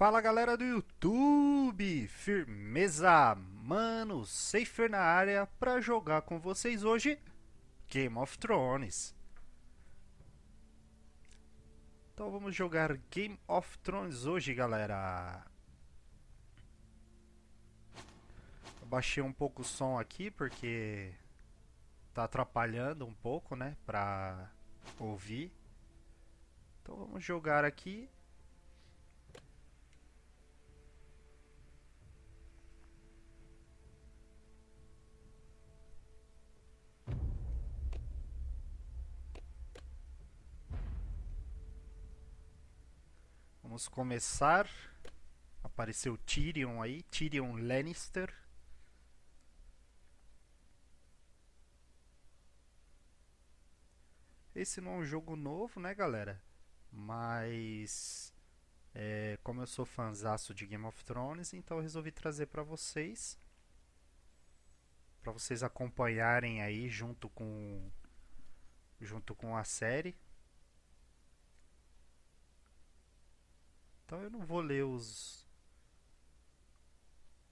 Fala galera do YouTube, firmeza, mano, Safer na área pra jogar com vocês hoje Game of Thrones. Então vamos jogar Game of Thrones hoje, galera. Eu baixei um pouco o som aqui porque tá atrapalhando um pouco, né, pra ouvir. Então vamos jogar aqui. Vamos começar. Apareceu Tyrion aí, Tyrion Lannister. Esse não é um jogo novo, né, galera? Mas como eu sou fãzaço de Game of Thrones, então eu resolvi trazer para vocês acompanharem aí junto com a série. Então eu não vou ler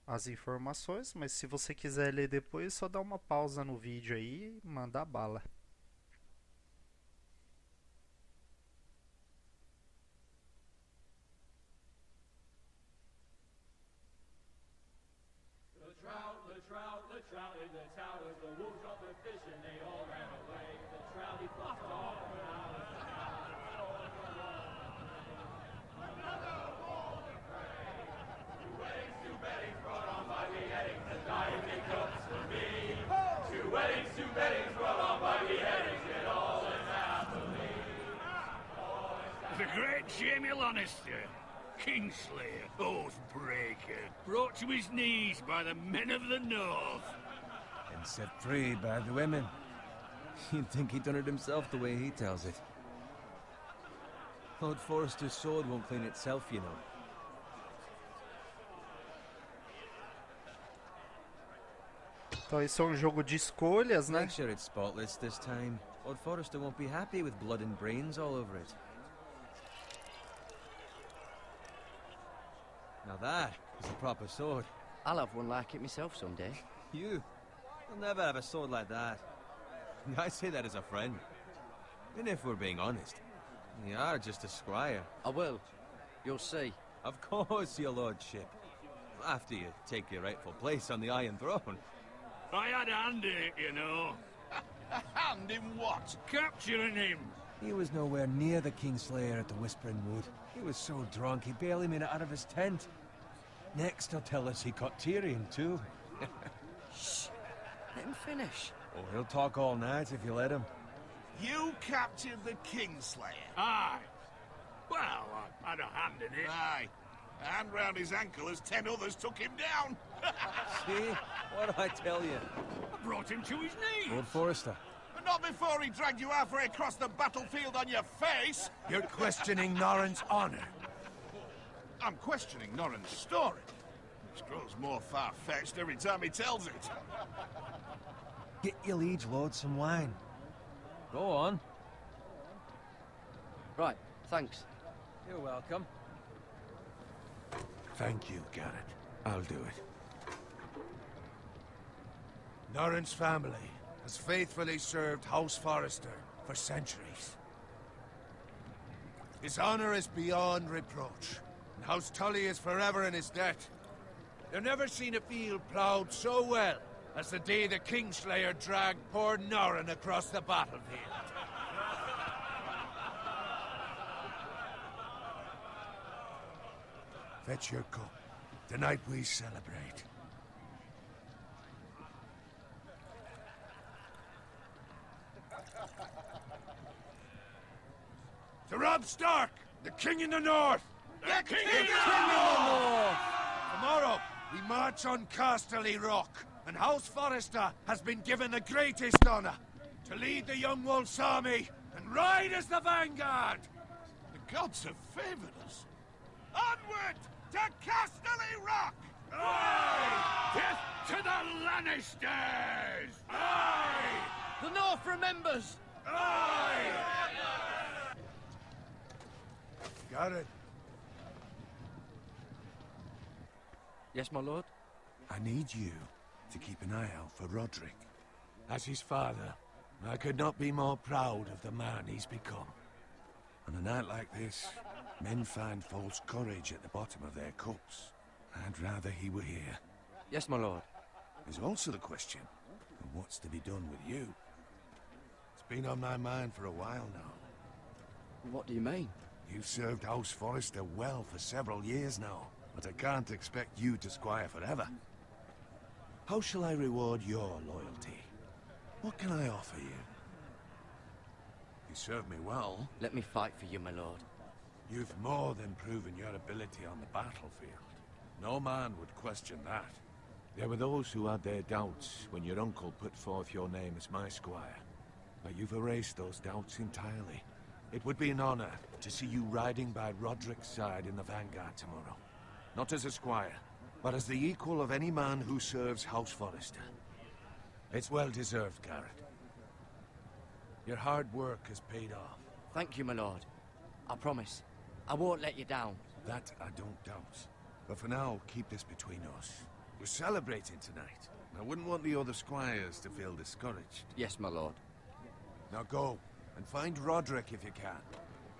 as informações, mas se você quiser ler depois, só dá uma pausa no vídeo aí e manda bala. The trout in the towers, the wolves got the fish and they all ran away. The trout he flopped off and out of the another bowl of prey. Two weddings, two beddings brought on by beheadings, and dying big cooks for me. Two weddings brought on by beheadings, and all is happily. The great Jamie Lannister, Kingslayer, Oathbreaker, brought to his knees by the men of the North. And set free by the women. You'd think he'd done it himself the way he tells it. Lord Forrester's sword won't clean itself, you know. Então esse é um jogo de escolhas, né? Make sure it's spotless this time. Lord Forrester won't be happy with blood and brains all over it. Now that is a proper sword. I'll have one like it myself someday. You'll never have a sword like that. I say that as a friend. And if we're being honest, you are just a squire. I will. You'll see. Of course, your lordship. After you take your rightful place on the Iron Throne. I had a hand in it, you know. A hand in what? Capturing him. He was nowhere near the Kingslayer at the Whispering Wood. He was so drunk he barely made it out of his tent. Next he'll tell us he caught Tyrion too. Shh. Let him finish. Oh, he'll talk all night if you let him. You captured the Kingslayer. Aye. Well, I had a hand in it. Aye. A hand round his ankle as 10 others took him down. See? What do I tell you? I brought him to his knees. Lord Forrester. But not before he dragged you halfway across the battlefield on your face. You're questioning Norrin's honor. I'm questioning Norrin's story, which grows more far-fetched every time he tells it. Get your liege lord some wine. Go on. Right, thanks. You're welcome. Thank you, Garrett. I'll do it. Norrin's family has faithfully served House Forrester for centuries. His honor is beyond reproach, and House Tully is forever in his debt. They've never seen a field ploughed so well as the day the Kingslayer dragged poor Norrin across the battlefield. Fetch your cup. Tonight we celebrate. To Robb Stark, the King in the North! The King in the North! Tomorrow, we march on Casterly Rock, and House Forrester has been given the greatest honor to lead the Young Wolf's army and ride as the vanguard! The gods have favored us. Onward to Casterly Rock! Aye! Death to the Lannisters! Aye! The North remembers! Aye! Garrett. Yes, my lord? I need you to keep an eye out for Roderick. As his father, I could not be more proud of the man he's become. On a night like this, men find false courage at the bottom of their cups. I'd rather he were here. Yes, my lord. There's also the question of what's to be done with you. It's been on my mind for a while now. What do you mean? You've served House Forrester well for several years now, but I can't expect you to squire forever. How shall I reward your loyalty? What can I offer you? You serve me well. Let me fight for you, my lord. You've more than proven your ability on the battlefield. No man would question that. There were those who had their doubts when your uncle put forth your name as my squire. But you've erased those doubts entirely. It would be an honor to see you riding by Roderick's side in the vanguard tomorrow. Not as a squire, but as the equal of any man who serves House Forrester. It's well deserved, Garrett. Your hard work has paid off. Thank you, my lord. I promise. I won't let you down. That I don't doubt. But for now, keep this between us. We're celebrating tonight. I wouldn't want the other squires to feel discouraged. Yes, my lord. Now go, and find Roderick if you can.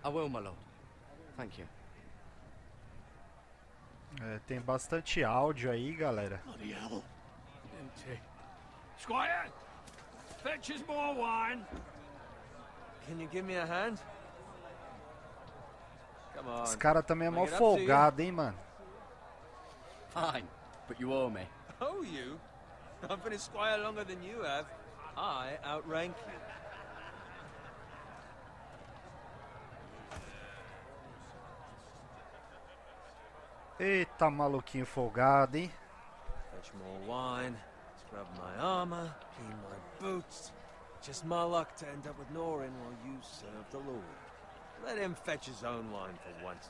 I will, my lord. Thank you. Tem bastante áudio aí, galera. Bloody hell. Empty. Squire! Fetch us more wine. Can you give me a hand? Come on. Esse cara também é mó Make it up to you. folgado, hein, mano. Fine, but you owe me. Oh, you? I've been a squire longer than you have. I outrank you. Eita, maluquinho folgado, hein? Fetch more wine, scrub my armor, clean my boots. Just my luck to end up with Norin while you serve the Lord. Let him fetch his own wine for once.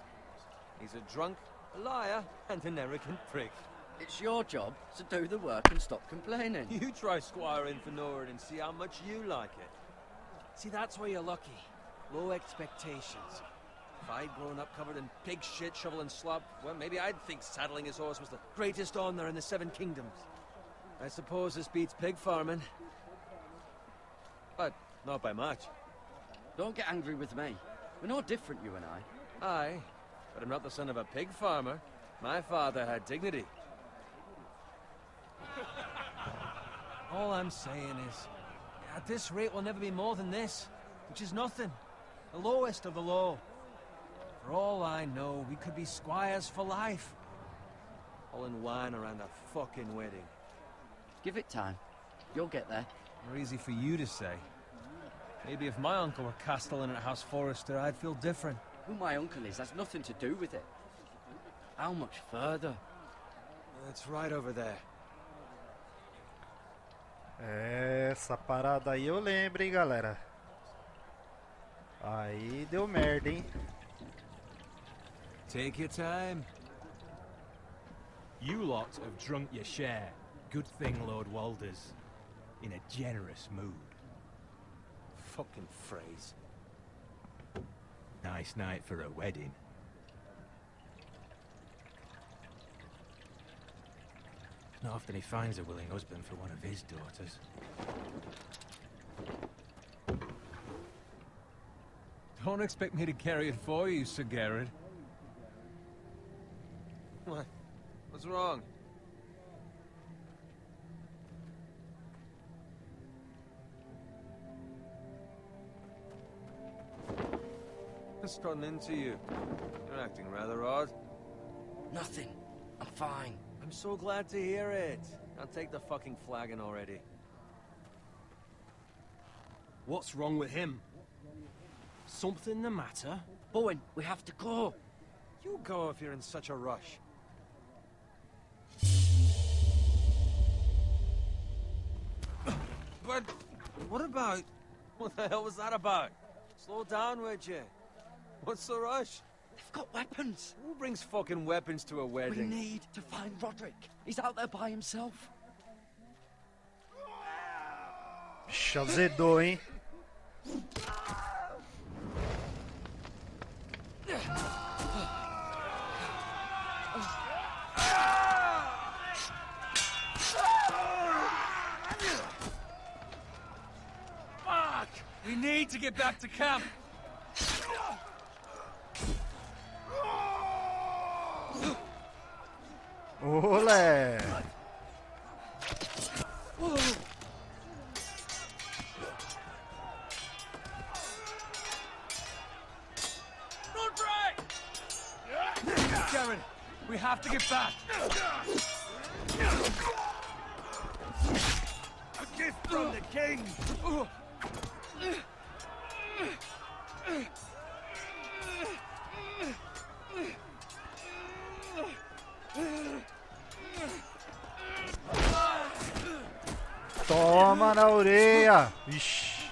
He's a drunk, a liar, and an arrogant prick. It's your job to do the work and stop complaining. You try squiring for Norin and see how much you like it. See, that's where you're lucky. Low expectations. If I'd grown up covered in pig shit, shovel and slop, well, maybe I'd think saddling his horse was the greatest honor in the Seven Kingdoms. I suppose this beats pig farming. But not by much. Don't get angry with me. We're no different, you and I. Aye, but I'm not the son of a pig farmer. My father had dignity. All I'm saying is, at this rate we'll never be more than this, which is nothing. The lowest of the low. For all I know, we could be squires for life. All in wine around a fucking wedding. Give it time. You'll get there. More easy for you to say. Maybe if my uncle were castellan at House Forrester, I'd feel different. Who my uncle is has nothing to do with it. How much further? It's right over there. Essa parada aí eu lembro, hein, galera. Aí deu merda, hein. Take your time. You lot have drunk your share. Good thing Lord Walder's in a generous mood. Fucking phrase. Nice night for a wedding. Not often he finds a willing husband for one of his daughters. Don't expect me to carry it for you, Sir Garrett. What? What's wrong? What's gotten into you? You're acting rather odd. Nothing. I'm fine. I'm so glad to hear it. Now take the fucking flagon already. What's wrong with him? Something the matter? Bowen, we have to go. You go if you're in such a rush. But what about... What the hell was that about? Slow down, would you? What's the rush? They've got weapons. Who brings fucking weapons to a We wedding? need to find Roderick. He's out there by himself. Ixi, azedou, hein. need to get back to camp. Olé! Run, Bray! Jared, we have to get back. A gift from the king! Toma na orelha! Ixi.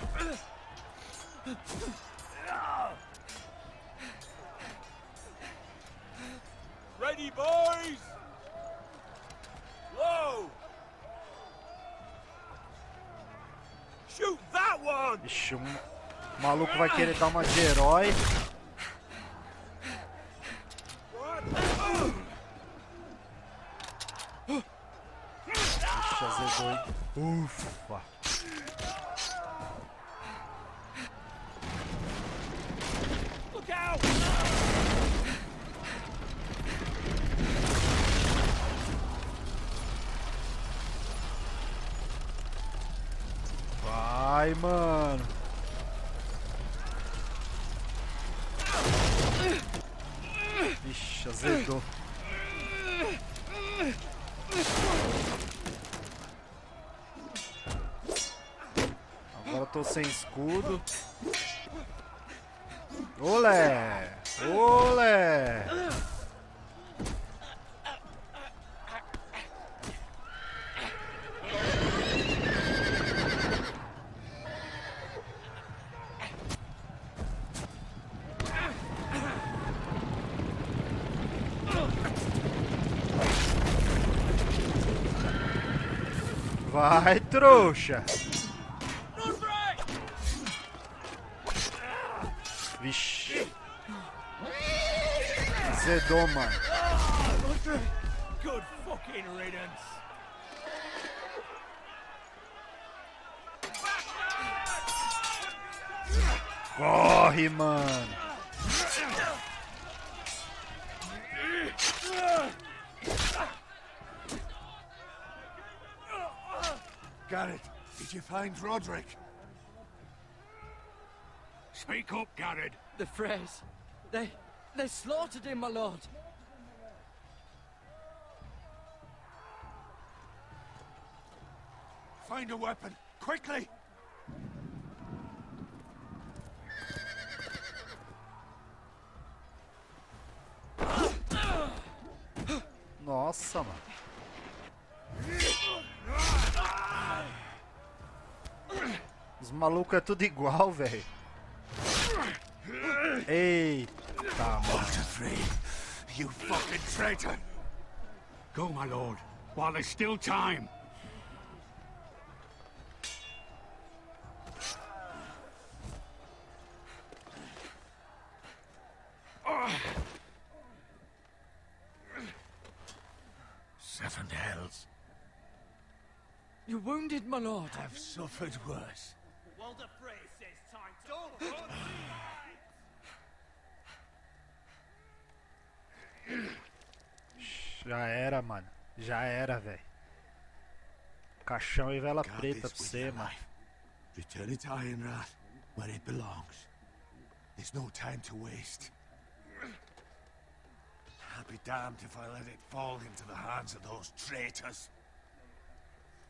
Ready, boys! Whoa! Shoot that one! Ixi, maluco vai querer dar uma de herói. Ixi, azedou, hein? Ufa! Look out! Vai, mano! Ixi, azedou. Agora eu tô sem escudo. Olé! Olé! Vai, trouxa! Vixe! Zedou, mano. Good fucking riddance! Corre, mano! Garrett, did you find Roderick? Speak up, Garrett. The Freys. They slaughtered him, my lord. Find a weapon, quickly! Nossa, mano. Os malucos é tudo igual, velho. Eita, mano. Free, you fucking traitor! Go, my lord, while there's still time. Seven hells. You're wounded, my lord. I've suffered worse. Walder Frey says time to... Já era, mano. Já era, velho. Caixão e vela Guard preta this pra with você, your mano. life. Return it to Ironrath, where it belongs. There's no time to waste. I'll be damned if I let it fall into the hands of those traitors.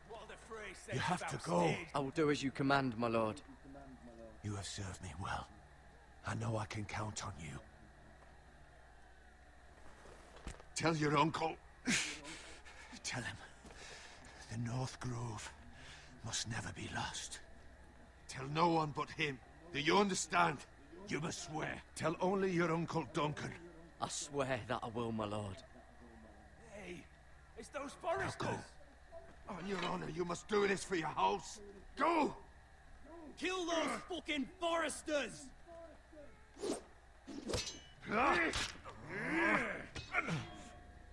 Walder Frey says You have to go. I will do as you command, my lord. You have served me well. I know I can count on you. Tell your uncle. Tell him. The North Grove must never be lost. Tell no one but him. Do you understand? You must swear. Tell only your Uncle Duncan. I swear that I will, my lord. Hey, it's those Now foresters. go. On your honor, you must do this for your house. Go! Kill those fucking foresters!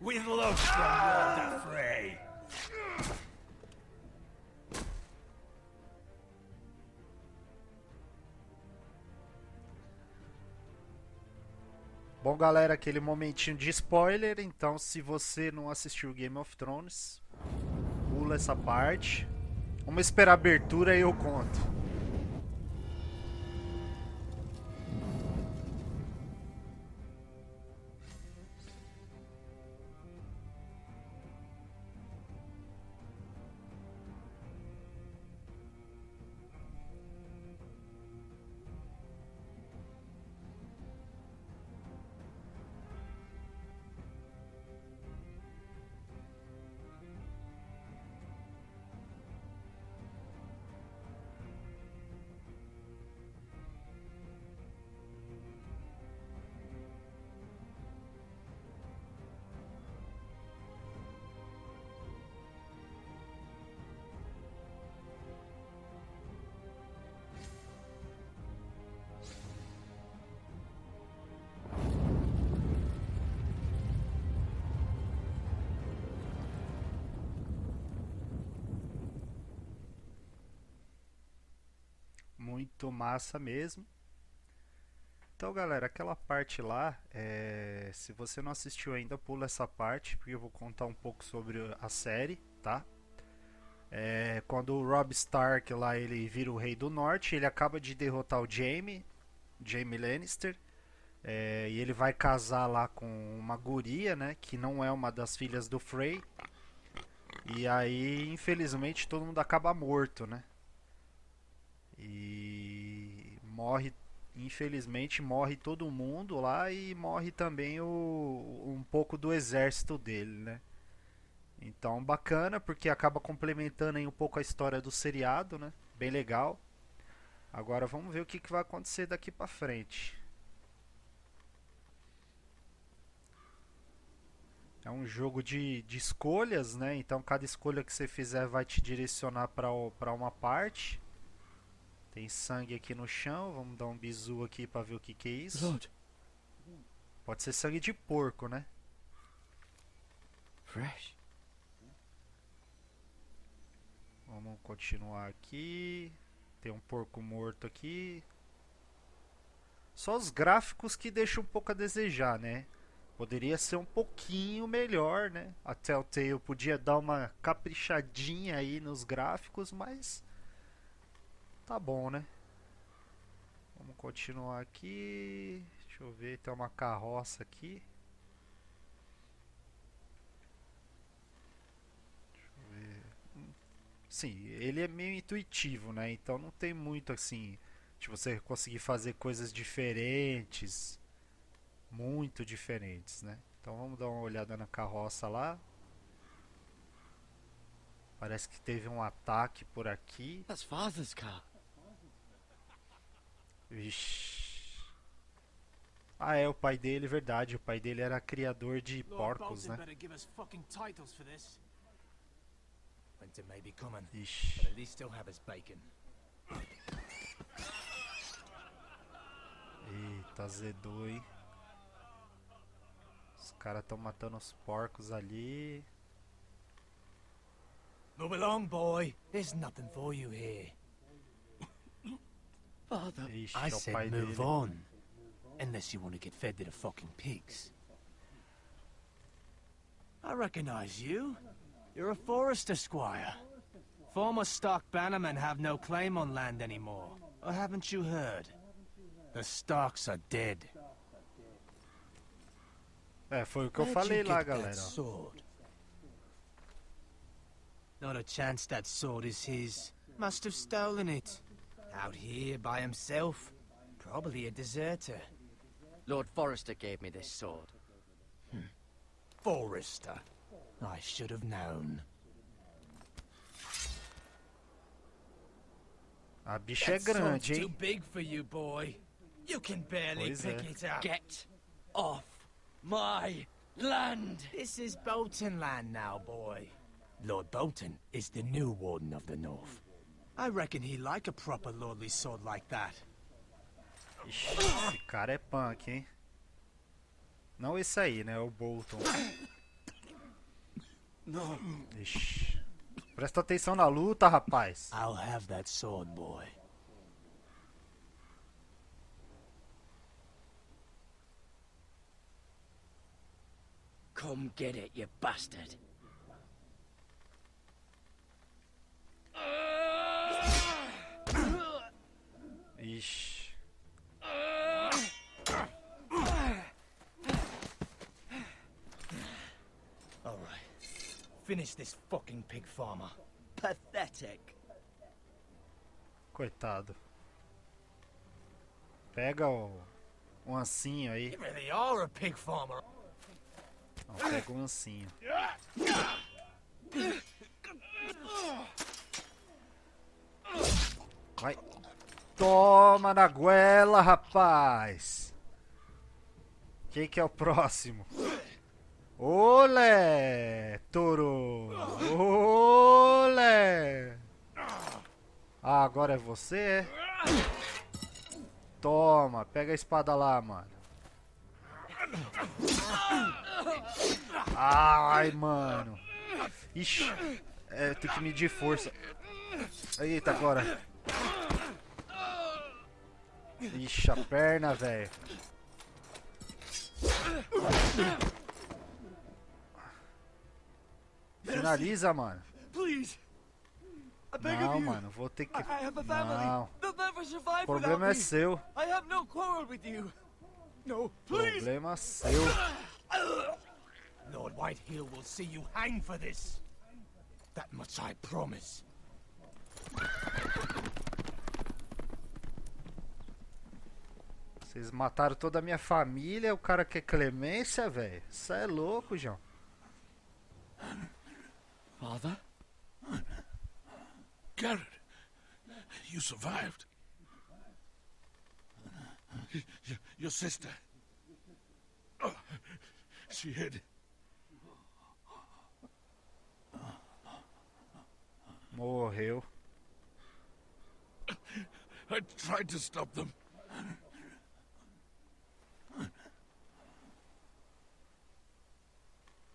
With love from Walder Frey. Bom, galera, aquele momentinho de spoiler. Então, se você não assistiu Game of Thrones, pula essa parte. Vamos esperar a abertura e eu conto. Muito massa mesmo. Então, galera, aquela parte lá, se você não assistiu ainda, pula essa parte, porque eu vou contar um pouco sobre a série, tá? Quando o Robb Stark lá, ele vira o Rei do Norte, ele acaba de derrotar o Jaime Lannister, e ele vai casar lá com uma guria, né, que não é uma das filhas do Frey. E aí, infelizmente, todo mundo acaba morto, né? E morre, infelizmente, morre todo mundo lá e morre também um pouco do exército dele, né? Então, bacana, porque acaba complementando aí um pouco a história do seriado, né? Bem legal. Agora vamos ver o que vai acontecer daqui pra frente. É um jogo de escolhas, né? Então cada escolha que você fizer vai te direcionar para uma parte. Tem sangue aqui no chão, vamos dar um bizu aqui pra ver o que é isso. Blood. Pode ser sangue de porco, né? Fresh. Vamos continuar aqui. Tem um porco morto aqui. Só os gráficos que deixam um pouco a desejar, né? Poderia ser um pouquinho melhor, né? A Telltale podia dar uma caprichadinha aí nos gráficos, mas tá bom, né? Vamos continuar aqui. Deixa eu ver, tem uma carroça aqui. Deixa eu ver. Sim, ele é meio intuitivo, né? Então não tem muito assim de você conseguir fazer coisas diferentes, muito diferentes, né? Então vamos dar uma olhada na carroça lá. Parece que teve um ataque por aqui. That's Father's car. Vixe. Ah, é o pai dele, verdade. O pai dele era criador de porcos, né? Winter may be coming, Ixi. but at least he'll have his bacon. Eita, azedou, hein? Os caras estão matando os porcos ali. Move along, boy. There's nothing for you here. Father. Ixi, I é o said pai move dele. on. Unless you want to get fed to the fucking pigs. I recognize you. You're a Forester Squire. Former Stark bannermen have no claim on land anymore. Or haven't you heard? The Starks are dead. Foi o que eu Where'd falei you lá, get that galera. sword? Not a chance that sword is his. Must have stolen it. Out here by himself. Probably a deserter. Lord Forrester gave me this sword. Forester. I should have known. A bicha é That sword's grande, too hein? big for you, boy. You can barely Pois pick é. it up. Get off my land! This is Bolton land now, boy. Lord Bolton is the new Warden of the North. I reckon he like a proper lordly sword like that. Ixi, esse cara é punk, hein? Não esse aí, né? O Bolton. No. Ixi. Presta atenção na luta, rapaz. I'll have that sword, boy. Come get it, you bastard. Ixi. All right. Finish this fucking pig farmer. Pathetic. Coitado. Pega um ancinho aí. You really are a pig farmer. Não, pega um ancinho. Vai. Toma na goela, rapaz. Quem que é o próximo? Olé, touro. Olé. Ah, agora é você, é? Toma, pega a espada lá, mano. Ai, mano. Ixi, tem que medir força. Eita, agora. Ixi, a perna, velho. Finaliza, mano. Please. I beg Não, of you. mano, vou ter que... I have a family. Não, They'll never survive o problema without é me. seu. I have no quarrel with you. No, please. Problema seu. Lord Whitehill will see you hang for this. That much I promise. Vocês mataram toda a minha família, o cara quer clemência, velho. Isso é louco, João. Father? Garrett, you survived. Your sister. Oh, she hid. Morreu. I tried to stop them.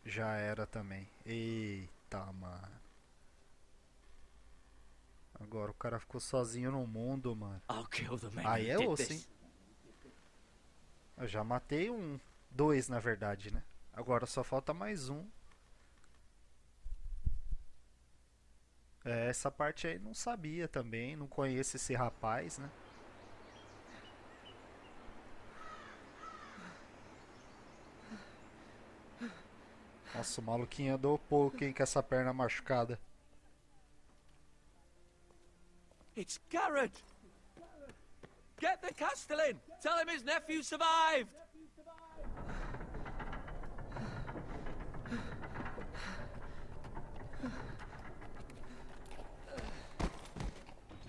Já era também. Eita, mano. Agora o cara ficou sozinho no mundo, mano. I'll kill the man Aí who é did osso, this. hein? Eu já matei dois, na verdade, né? Agora só falta mais um. Essa parte aí não sabia também. Não conheço esse rapaz, né? Nossa, o maluquinho andou pouco, hein, com essa perna machucada. It's Garrett! Get the Castellan! Tell him his nephew survived!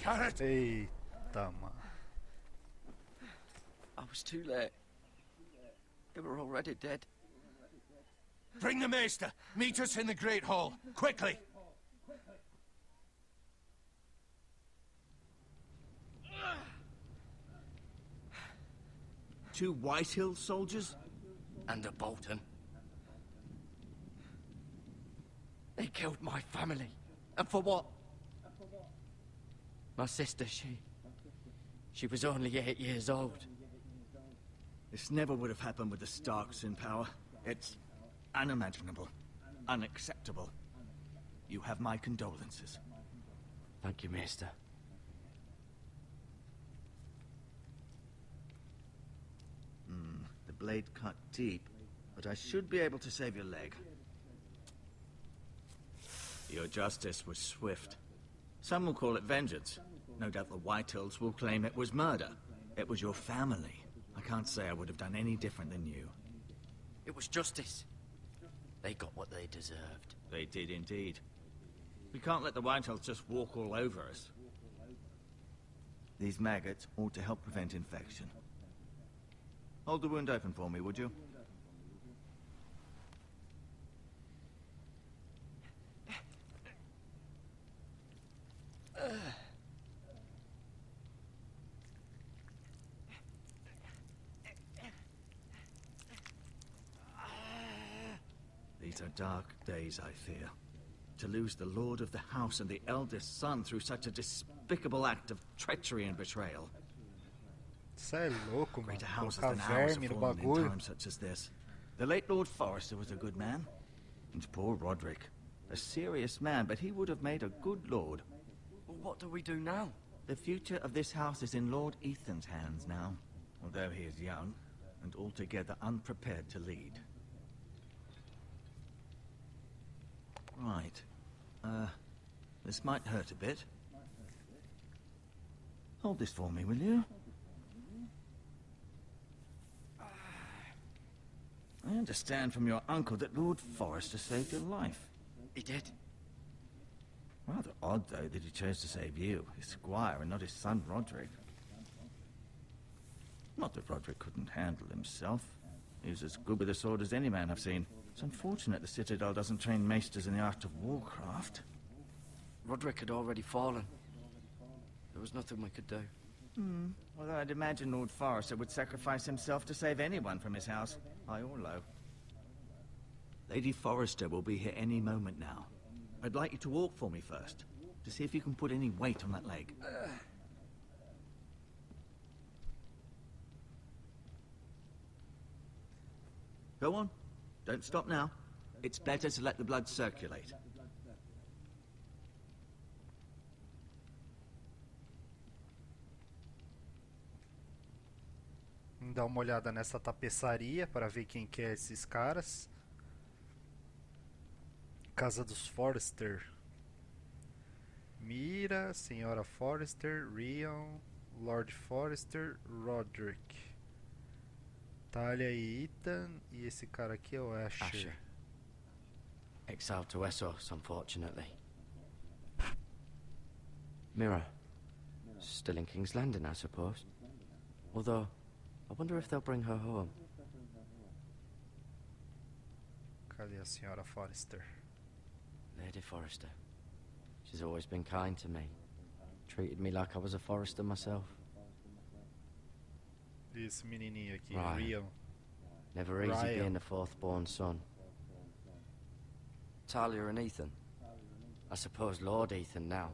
Garrett! Eita, mano. I was too late. They were already dead. Bring the maester. Meet us in the Great Hall. Quickly. Two Whitehill soldiers? And a Bolton. They killed my family. And for what? My sister, she was only 8 years old. This never would have happened with the Starks in power. It's unimaginable. Unacceptable. You have my condolences. Thank you, Maester. The blade cut deep, but I should be able to save your leg. Your justice was swift. Some will call it vengeance. No doubt the Whitehills will claim it was murder. It was your family. I can't say I would have done any different than you. It was justice. They got what they deserved. They did indeed. We can't let the Whitehills just walk all over us. These maggots ought to help prevent infection. Hold the wound open for me, would you? These are dark days, I fear. To lose the lord of the house and the eldest son through such a despicable act of treachery and betrayal. Isso é louco, mano. Greater houses Colocar than ours verme have no fallen in bagulho. times such as this. The late Lord Forrester was a good man. And poor Roderick. A serious man, but he would have made a good lord. Well, what do we do now? The future of this house is in Lord Ethan's hands now, although he is young and altogether unprepared to lead. Right. This might hurt a bit. Hold this for me, will you? I understand from your uncle that Lord Forrester saved your life. He did. Rather odd, though, that he chose to save you, his squire, and not his son Roderick. Not that Roderick couldn't handle himself. He was as good with a sword as any man I've seen. It's unfortunate the Citadel doesn't train maesters in the art of warcraft. Roderick had already fallen. There was nothing we could do. Although I'd imagine Lord Forrester would sacrifice himself to save anyone from his house, high or low. Lady Forrester will be here any moment now. I'd like you to walk for me first, to see if you can put any weight on that leg. Go on. Don't stop now. It's better to let the blood circulate. Dá uma olhada nessa tapeçaria para ver quem que é esses caras. Casa dos Forrester. Mira, Senhora Forrester, Rion, Lord Forrester, Roderick. Talia e Ethan. E esse cara aqui é o Asher. Asher. Exiled to Essos, unfortunately. Mira. Still in King's Landing, I suppose. Although, I wonder if they'll bring her home. Cadê a Senhora Forrester? Lady Forrester. She's always been kind to me. Treated me like I was a Forrester myself. E esse menininho aqui, Ryan. Rion. Never easy Ryan. being the fourth-born son. Talia and Ethan. I suppose Lord Ethan now.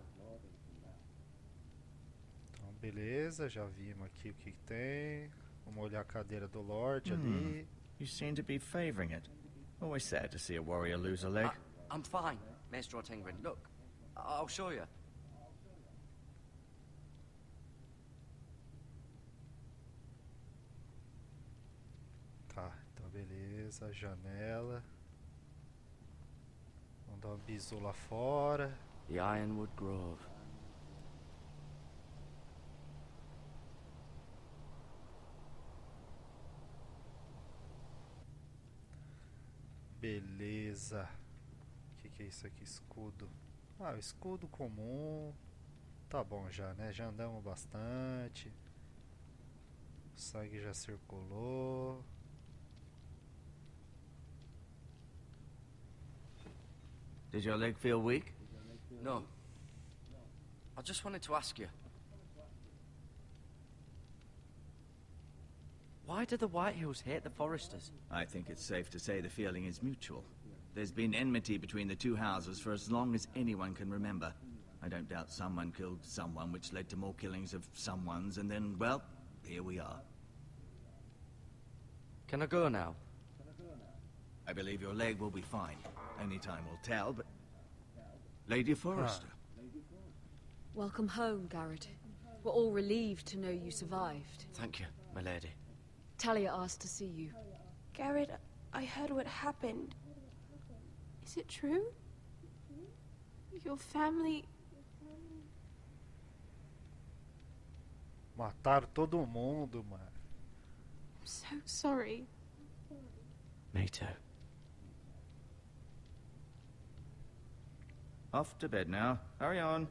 Então, beleza, já vimos aqui o que que tem. Vamos olhar a cadeira do Lorde ali. You seem to be favoring it. Always sad to see a warrior lose a leg. I'm fine, Maestro Tingrin. Look, I'll show you. Tá, então beleza, janela. Vamos dar um bisu lá fora. The Ironwood Grove. Beleza. O que é isso aqui? Escudo. Ah, o escudo comum. Tá bom já, né? Já andamos bastante. O sangue já circulou. Does your leg feel weak? No. I just wanted to ask you. Why do the Whitehills hate the Forresters? I think it's safe to say the feeling is mutual. There's been enmity between the two houses for as long as anyone can remember. I don't doubt someone killed someone, which led to more killings of someones, and then, well, here we are. Can I go now? I believe your leg will be fine. Only time will tell, but... Lady Forrester. Welcome home, Garrett. We're all relieved to know you survived. Thank you, my lady. Talia asked to see you. Garrett, I heard what happened. Is it true? Your family... Mataram todo mundo, mano. I'm so sorry. Me too. Off to bed now. Hurry on.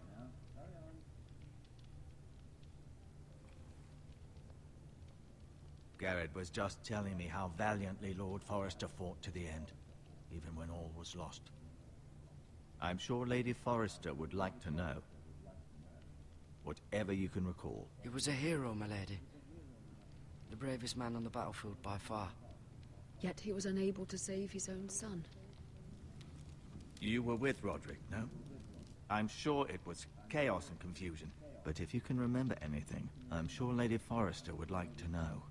Garrett was just telling me how valiantly Lord Forrester fought to the end, even when all was lost. I'm sure Lady Forrester would like to know. Whatever you can recall. He was a hero, my lady. The bravest man on the battlefield by far. Yet he was unable to save his own son. You were with Roderick, no? I'm sure it was chaos and confusion. But if you can remember anything, I'm sure Lady Forrester would like to know.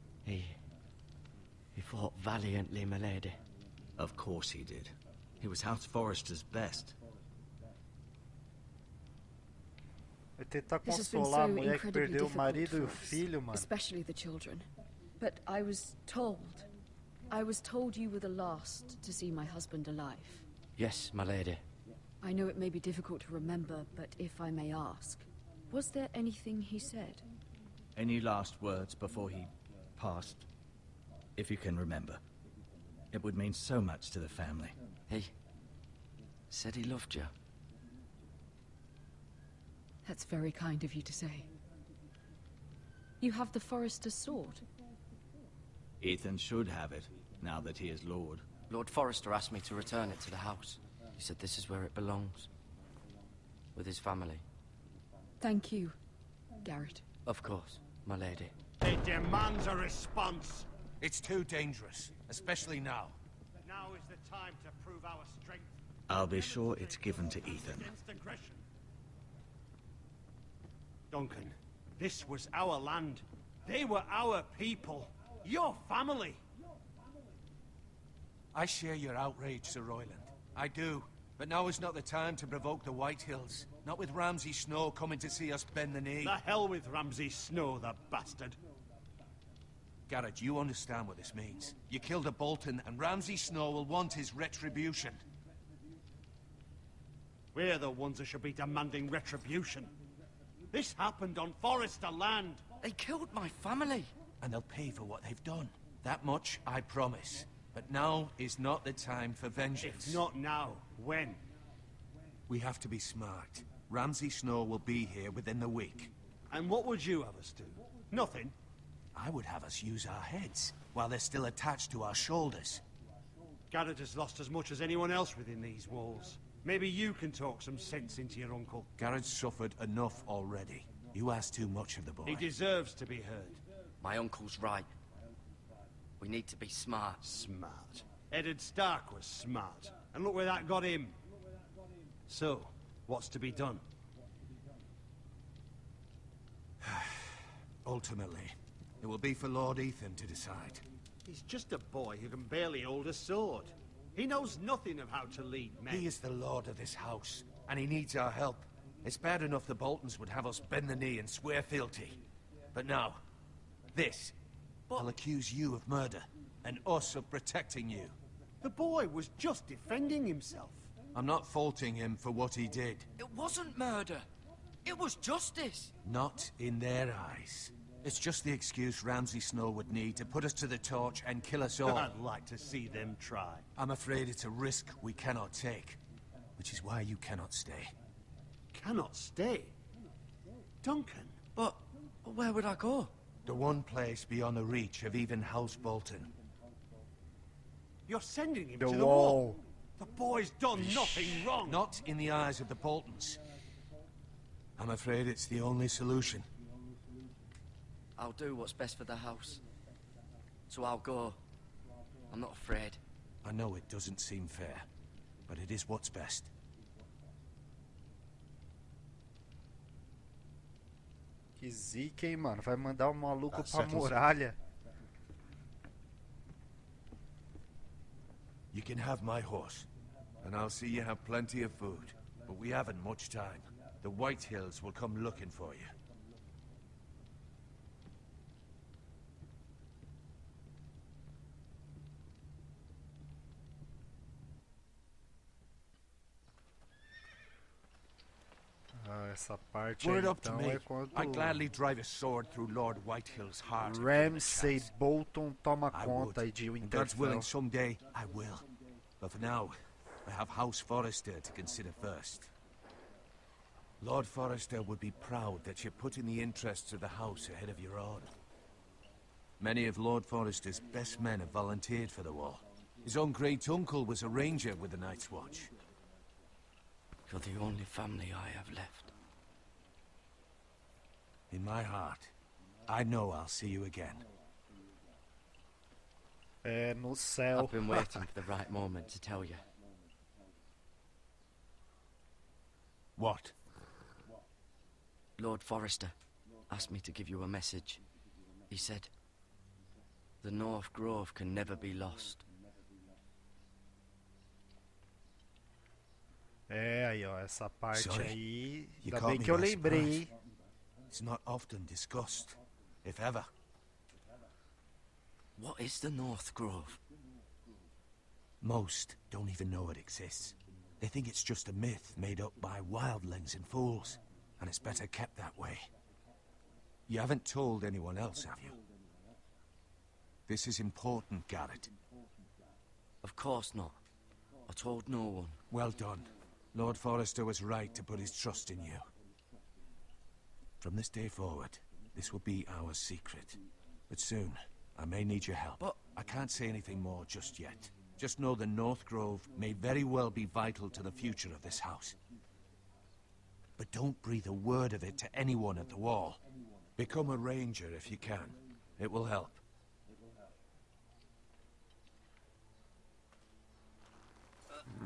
He fought valiantly, my lady. Of course he did. He was House Forrester's best. Vai tentar This has been consolar a so mulher que incredibly perdeu o difficult marido e o for us, filho, mano. especially the children. But I was told you were the last to see my husband alive. Yes, my lady. I know it may be difficult to remember, but if I may ask, was there anything he said? Any last words before he passed? If you can remember. It would mean so much to the family. He said he loved you. That's very kind of you to say. You have the Forester's sword. Ethan should have it, now that he is Lord. Lord Forrester asked me to return it to the house. He said this is where it belongs. With his family. Thank you, Garrett. Of course, my lady. It demands a response. It's too dangerous, especially now. Now is the time to prove our strength. I'll be sure it's given to Ethan. Against aggression. Duncan, this was our land. They were our people. Your family. I share your outrage, Sir Royland. I do. But now is not the time to provoke the White Hills. Not with Ramsay Snow coming to see us bend the knee. The hell with Ramsay Snow, the bastard. Garrett, you understand what this means. You killed a Bolton, and Ramsay Snow will want his retribution. We're the ones that should be demanding retribution. This happened on Forester land. They killed my family. And they'll pay for what they've done. That much, I promise. But now is not the time for vengeance. If not now, when? We have to be smart. Ramsay Snow will be here within the week. And what would you have us do? Nothing. I would have us use our heads, while they're still attached to our shoulders. Garrett has lost as much as anyone else within these walls. Maybe you can talk some sense into your uncle. Garrett's suffered enough already. You ask too much of the boy. He deserves to be heard. My uncle's right. We need to be smart. Smart. Eddard Stark was smart. And look where that got him. So, what's to be done? Ultimately, it will be for Lord Ethan to decide. He's just a boy who can barely hold a sword. He knows nothing of how to lead men. He is the lord of this house, and he needs our help. It's bad enough the Boltons would have us bend the knee and swear fealty. But now, this. I'll accuse you of murder, and us of protecting you. The boy was just defending himself. I'm not faulting him for what he did. It wasn't murder. It was justice. Not in their eyes. It's just the excuse Ramsay Snow would need to put us to the torch and kill us all. I'd like to see them try. I'm afraid it's a risk we cannot take. Which is why you cannot stay. Cannot stay? Duncan? But where would I go? The one place beyond the reach of even House Bolton. You're sending him to the wall. The boy's done nothing wrong. Not in the eyes of the Boltons. I'm afraid it's the only solution. I'll do what's best for the house. So I'll go. I'm not afraid. I know it doesn't seem fair, but it is what's best. Que zica, hein, mano? Vai mandar o maluco pra muralha. You can have my horse, and I'll see you have plenty of food. But we haven't much time. The White Hills will come looking for you. Ah, essa parte Were aí, it up to então me, é quando I'd gladly drive a sword through Lord Whitehill's heart. Ramsay Bolton toma I conta would. aí de And God's willing, Winterfell. someday I will. But for now, I have House Forrester to consider first. Lord Forrester would be proud that you're putting the interests of the house ahead of your own. Many of Lord Forrester's best men have volunteered for the war. His own great-uncle was a ranger with the Night's Watch. You're the only family I have left. In my heart, I know I'll see you again. É no céu. I've been waiting for the right moment to tell you. What? Lord Forrester asked me to give you a message. He said, The North Grove can never be lost. É, aí ó, essa parte Sorry. aí, You ainda caught bem me que eu by lembrei, surprise. hein? It's not often discussed, if ever. What is the North Grove? Most don't even know it exists. They think it's just a myth made up by wildlings and fools, and it's better kept that way. You haven't told anyone else, have you? This is important, Garrett. Of course not. I told no one. Well done. Lord Forrester was right to put his trust in you. From this day forward, this will be our secret. But soon, I may need your help. But I can't say anything more just yet. Just know the North Grove may very well be vital to the future of this house. But don't breathe a word of it to anyone at the wall. Become a ranger if you can. It will help.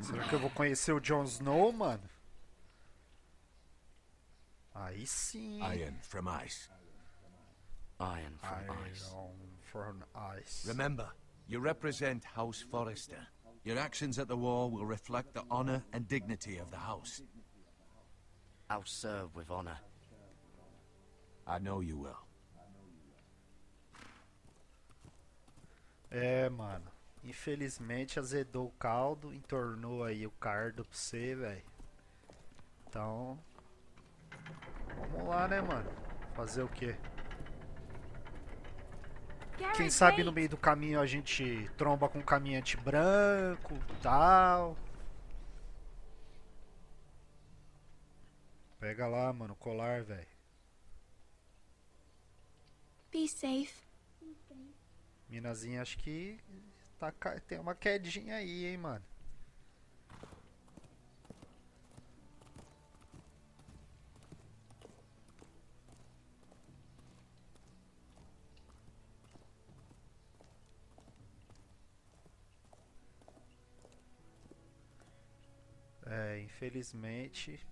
Será que eu vou conhecer o Jon Snow, mano? Aí sim. Iron from ice. Iron from ice. Iron from ice. Remember, you represent House Forrester. Your actions at the wall will reflect the honor and dignity of the house. I'll serve with honor. I know you will. É, mano. Infelizmente azedou o caldo, entornou aí o cardo pra você, velho. Então, vamos lá, né, mano? Fazer o quê? Quem sabe no meio do caminho a gente tromba com um caminhante branco, tal. Pega lá, mano, o colar, velho. Be safe. Minazinha, acho que tá, tem uma quedinha aí, hein, mano. É, infelizmente.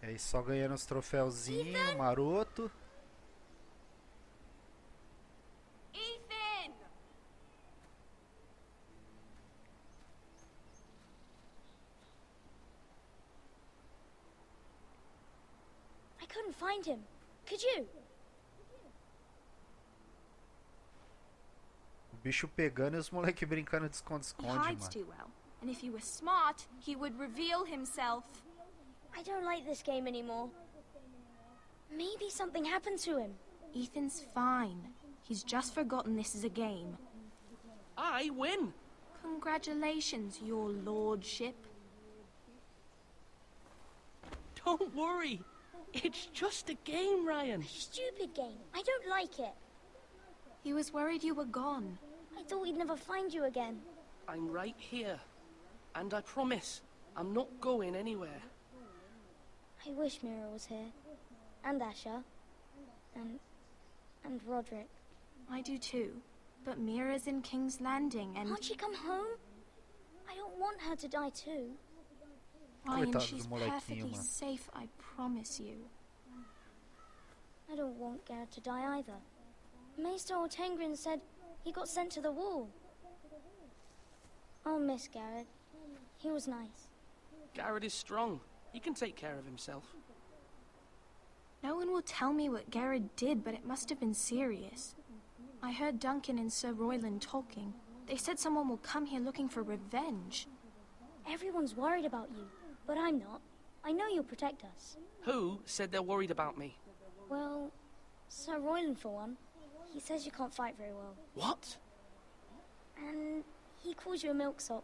É aí só ganhando os troféuzinhos, maroto. Ethan! I couldn't find him. Could you? O bicho pegando e os moleque brincando de He esconde-esconde, hides mano. too well. And if he were smart, he would reveal himself. I don't like this game anymore. Maybe something happened to him. Ethan's fine. He's just forgotten this is a game. I win! Congratulations, your lordship. Don't worry. It's just a game, Ryan. Stupid game. I don't like it. He was worried you were gone. I thought we'd never find you again. I'm right here. And I promise, I'm not going anywhere. I wish Mira was here. And Asher. And Roderick. I do too. But Mira's in King's Landing and... Can't she come home? I don't want her to die too. Ryan, Coitado she's do molequinho, perfectly mano. safe, I promise you. I don't want Garrett to die either. Maester Ortengrin said he got sent to the wall. I'll miss Garrett. He was nice. Garrett is strong. He can take care of himself. No one will tell me what Garrett did, but it must have been serious. I heard Duncan and Sir Royland talking. They said someone will come here looking for revenge. Everyone's worried about you, but I'm not. I know you'll protect us. Who said they're worried about me? Well, Sir Royland for one. He says you can't fight very well. What? And he calls you a milksop.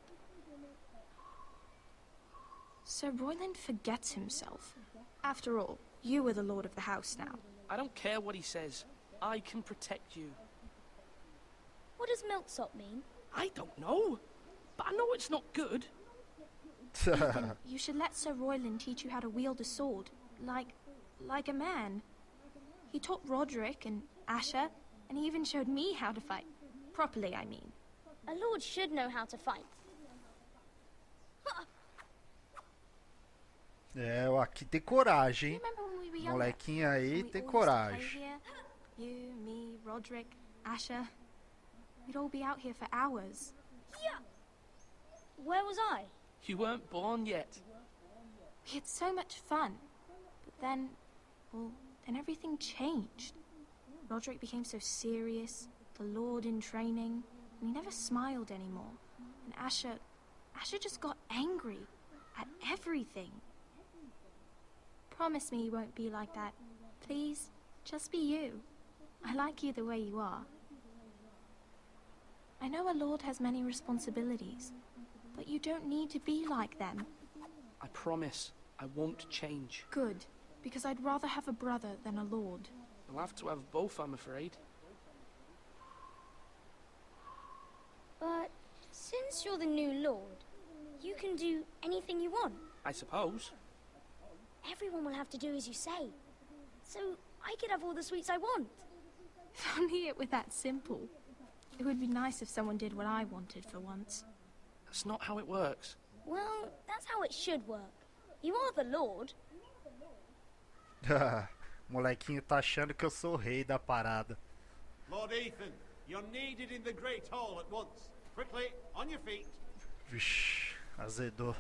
Sir Royland forgets himself. After all, you are the lord of the house now. I don't care what he says. I can protect you. What does milksop mean? I don't know. But I know it's not good. Ethan, you should let Sir Royland teach you how to wield a sword. Like a man. He taught Roderick and Asher, and he even showed me how to fight. Properly, I mean. A lord should know how to fight. É, ó, aqui tem coragem, hein? Remember when we were younger? Molequinho aí We tem all used to play coragem. here? You, Roderick, Asher. We'd all be out here for hours. Yeah. Where was I? You weren't born yet. We had so much fun. But then, well, then everything changed. Roderick became so serious, the Lord in training, and he never smiled anymore. And Asher just got angry at everything. Promise me you won't be like that. Please, just be you. I like you the way you are. I know a lord has many responsibilities, but you don't need to be like them. I promise I won't change. Good, because I'd rather have a brother than a lord. I'll have to have both, I'm afraid. But since you're the new lord, you can do anything you want. I suppose. Everyone will have to do as you say. So I could have all the sweets I want. If only it were that simple. It would be nice if someone did what I wanted for once. That's not how it works. Well, that's how it should work. You are the lord. Molequinho tá achando que eu sou o rei da parada. Lord Ethan, you're needed in the Great Hall at once. Quickly, on your feet. Vixe, azedou.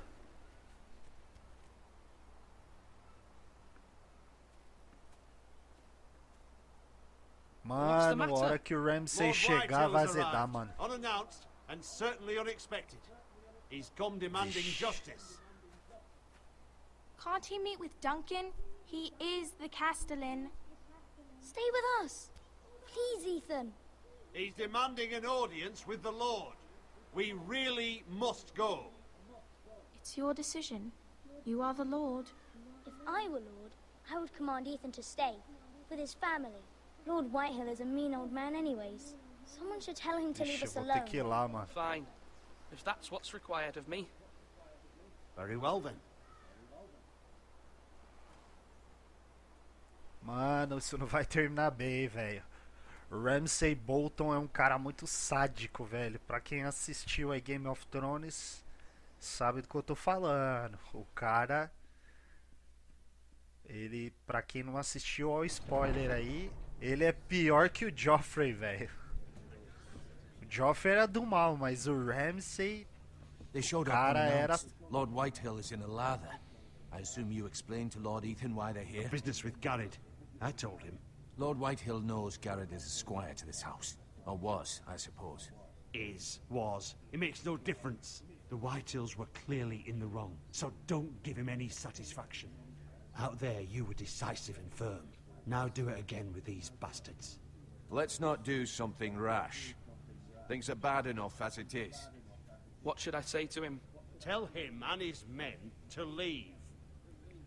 Mano, a hora que o Ramsay chegar vai azedar, mano. Unannounced and certainly unexpected. He's come demanding justice. Can't he meet with Duncan? He is the Castellan. Stay with us. Please, Ethan. He's demanding an audience with the Lord. We really must go. It's your decision. You are the Lord. If I were Lord, I would command Ethan to stay, with his family. Lord Whitehill is a mean old man anyways. Someone should tell him to leave us Vou ter que ir alone. lá, mano. Fine. If that's what's required of me. Very well then. Mano, isso não vai terminar bem, velho. Ramsay Bolton é um cara muito sádico, velho. Pra quem assistiu a Game of Thrones, sabe do que eu tô falando. O cara... Ele, pra quem não assistiu, ó o spoiler aí, ele é pior que o Joffrey, velho. O Joffrey era do mal, mas o Ramsay... They showed up cara era... unannounced. Lord Whitehill is in a lather. I assume you explained to Lord Ethan why they're here? Business with Garrett. I told him. Lord Whitehill knows Garrett is a squire to this house. Or was, I suppose. Was. It makes no difference. The Whitehills were clearly in the wrong, so don't give him any satisfaction. Out there, you were decisive and firm. Now do it again with these bastards. Let's not do something rash. Things are bad enough as it is. What should I say to him? Tell him and his men to leave.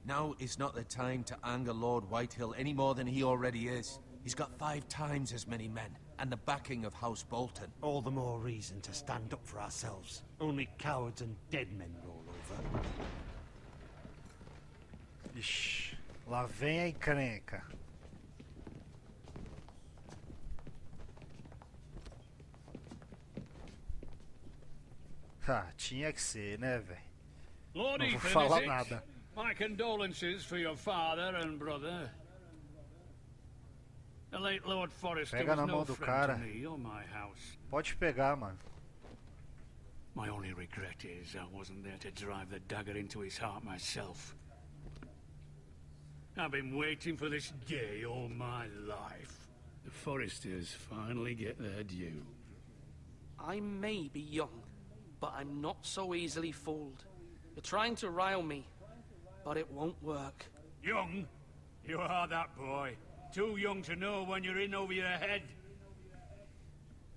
Now is not the time to anger Lord Whitehill any more than he already is. He's got 5 times as many men, and the backing of House Bolton. All the more reason to stand up for ourselves. Only cowards and dead men roll over. Ixi, lá vem a encrenca. Ah, tinha que ser, né, velho? Lord Não vou Ethan, falar is it? nada. My condolences for your father and brother. The late Lord Forrester Pega was na no mão do friend cara. to me or my house. Pode pegar, mano. My only regret is I wasn't there to drive the dagger into his heart myself. I've been waiting for this day all my life. The Forresters finally get their due. I may be young, but I'm not so easily fooled. You're trying to rile me, but it won't work. Young? You are that boy. Too young to know when you're in over your head.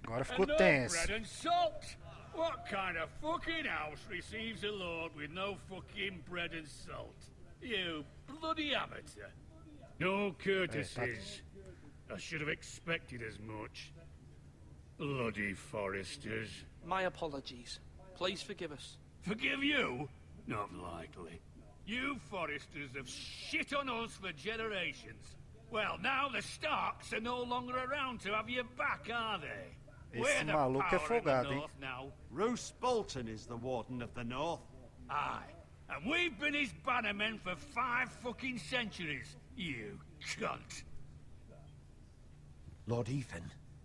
Agora ficou And no tenso. bread and salt! What kind of fucking house receives a lord with no fucking bread and salt? You bloody amateur. No courtesies. I should have expected as much. Bloody Forresters. My apologies. Please forgive us. Forgive you? Not likely. You Forresters have shit on us for generations. Well, now the Starks are no longer around to have you back, are they? Esse maluco é folgado, hein? Now. Roose Bolton is the Warden of the North. Aye. And we've been his bannermen for 5 fucking centuries, you cunt. Lord Ethan,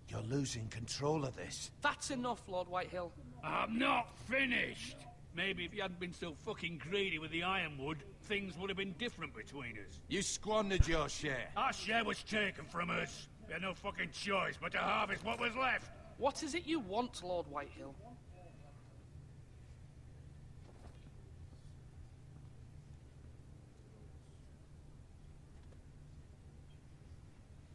you're losing control of this. That's enough, Lord Whitehill. I'm not finished. Maybe if you hadn't been so fucking greedy with the ironwood, things would have been different between us. You squandered your share. Our share was taken from us. We had no fucking choice but to harvest what was left. What is it you want, Lord Whitehill?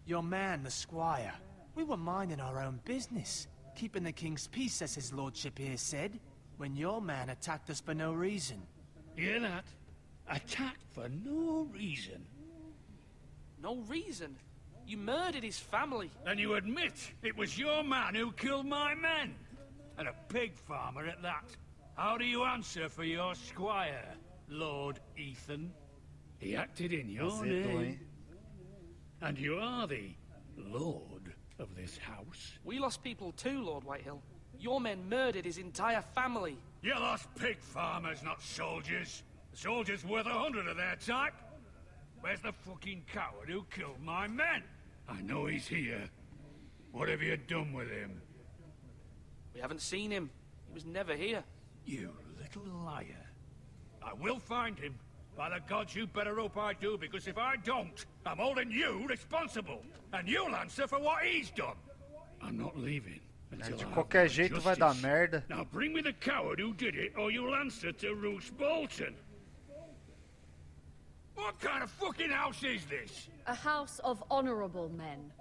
Your man, the squire. We were minding our own business, keeping the king's peace, as his lordship here said, when your man attacked us for no reason. Hear that? Attacked for no reason. No reason? You murdered his family. And you admit it was your man who killed my men? And a pig farmer at that. How do you answer for your squire, Lord Ethan? He acted in your name. And you are the lord of this house. We lost people too, Lord Whitehill. Your men murdered his entire family. You lost pig farmers, not soldiers. The soldiers worth 100 of their type. Where's the fucking coward who killed my men? I know he's here. What have you done with him? We haven't seen him. He was never here. You little liar. I will find him. By the gods, you better hope I do, because if I don't, I'm holding you responsible. And you'll answer for what he's done. I'm not leaving until De I qualquer have jeito vai justice. dar merda. Now bring me the coward who did it, or you'll answer to Roose Bolton. What kind of fucking house is this? A house of honorable men.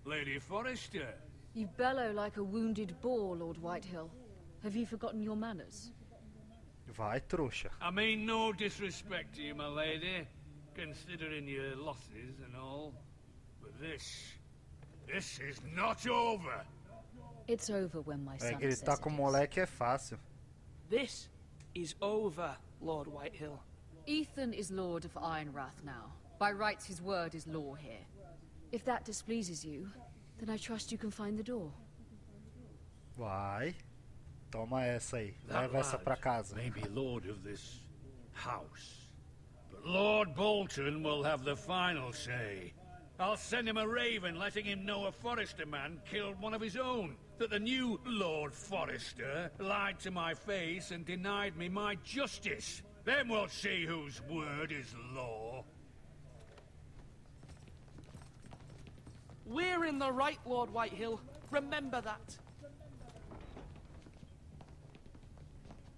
Lady Forrester. You bellow like a wounded boar, Lord Whitehill. Have you forgotten your manners? Vai, trouxa. I mean no disrespect to you, my lady, considering your losses and all. But this is not over. It's over when my son says Gritar com o it is. moleque é fácil. This is over, Lord Whitehill. Ethan is Lord of Ironrath now. By rights, his word is law here. If that displeases you, then I trust you can find the door. Vai. Toma essa aí. That Leva essa pra lad casa. may be lord of this house, but Lord Bolton will have the final say. I'll send him a raven letting him know a Forrester man killed one of his own. That the new Lord Forrester lied to my face and denied me my justice. Then we'll see whose word is law. We're in the right, Lord Whitehill. Remember that.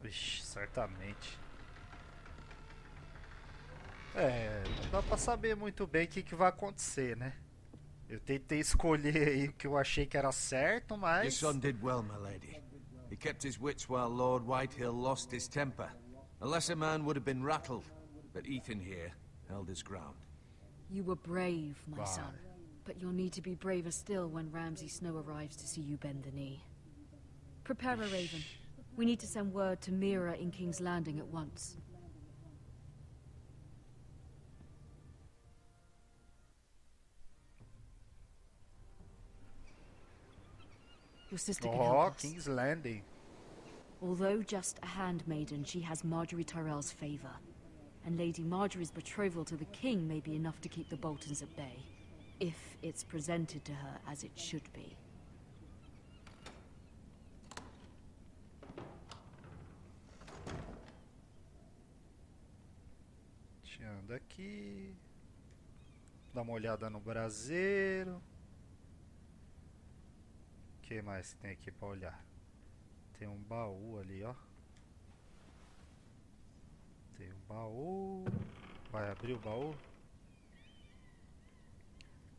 Ixi, certamente. Não dá pra saber muito bem o que vai acontecer, né? Eu tentei escolher aí o que eu achei que era certo, Your mas... son did well, my lady. He kept his wits while Lord Whitehill lost his temper. A lesser man would have been rattled, but Ethan here held his ground. You were brave, my Wow. son. But you'll need to be braver still when Ramsay Snow arrives to see you bend the knee. Prepare a raven. We need to send word to Mira in King's Landing at once. Your sister can help Oh, us. King's Landing. Although just a handmaiden, she has Marjorie Tyrell's favor. And Lady Marjorie's betrothal to the king may be enough to keep the Boltons at bay. If it's presented to her as it should be. A gente anda aqui. Dá uma olhada no braseiro. O que mais tem aqui pra olhar? Tem um baú ali, ó. Tem um baú. Vai abrir o baú?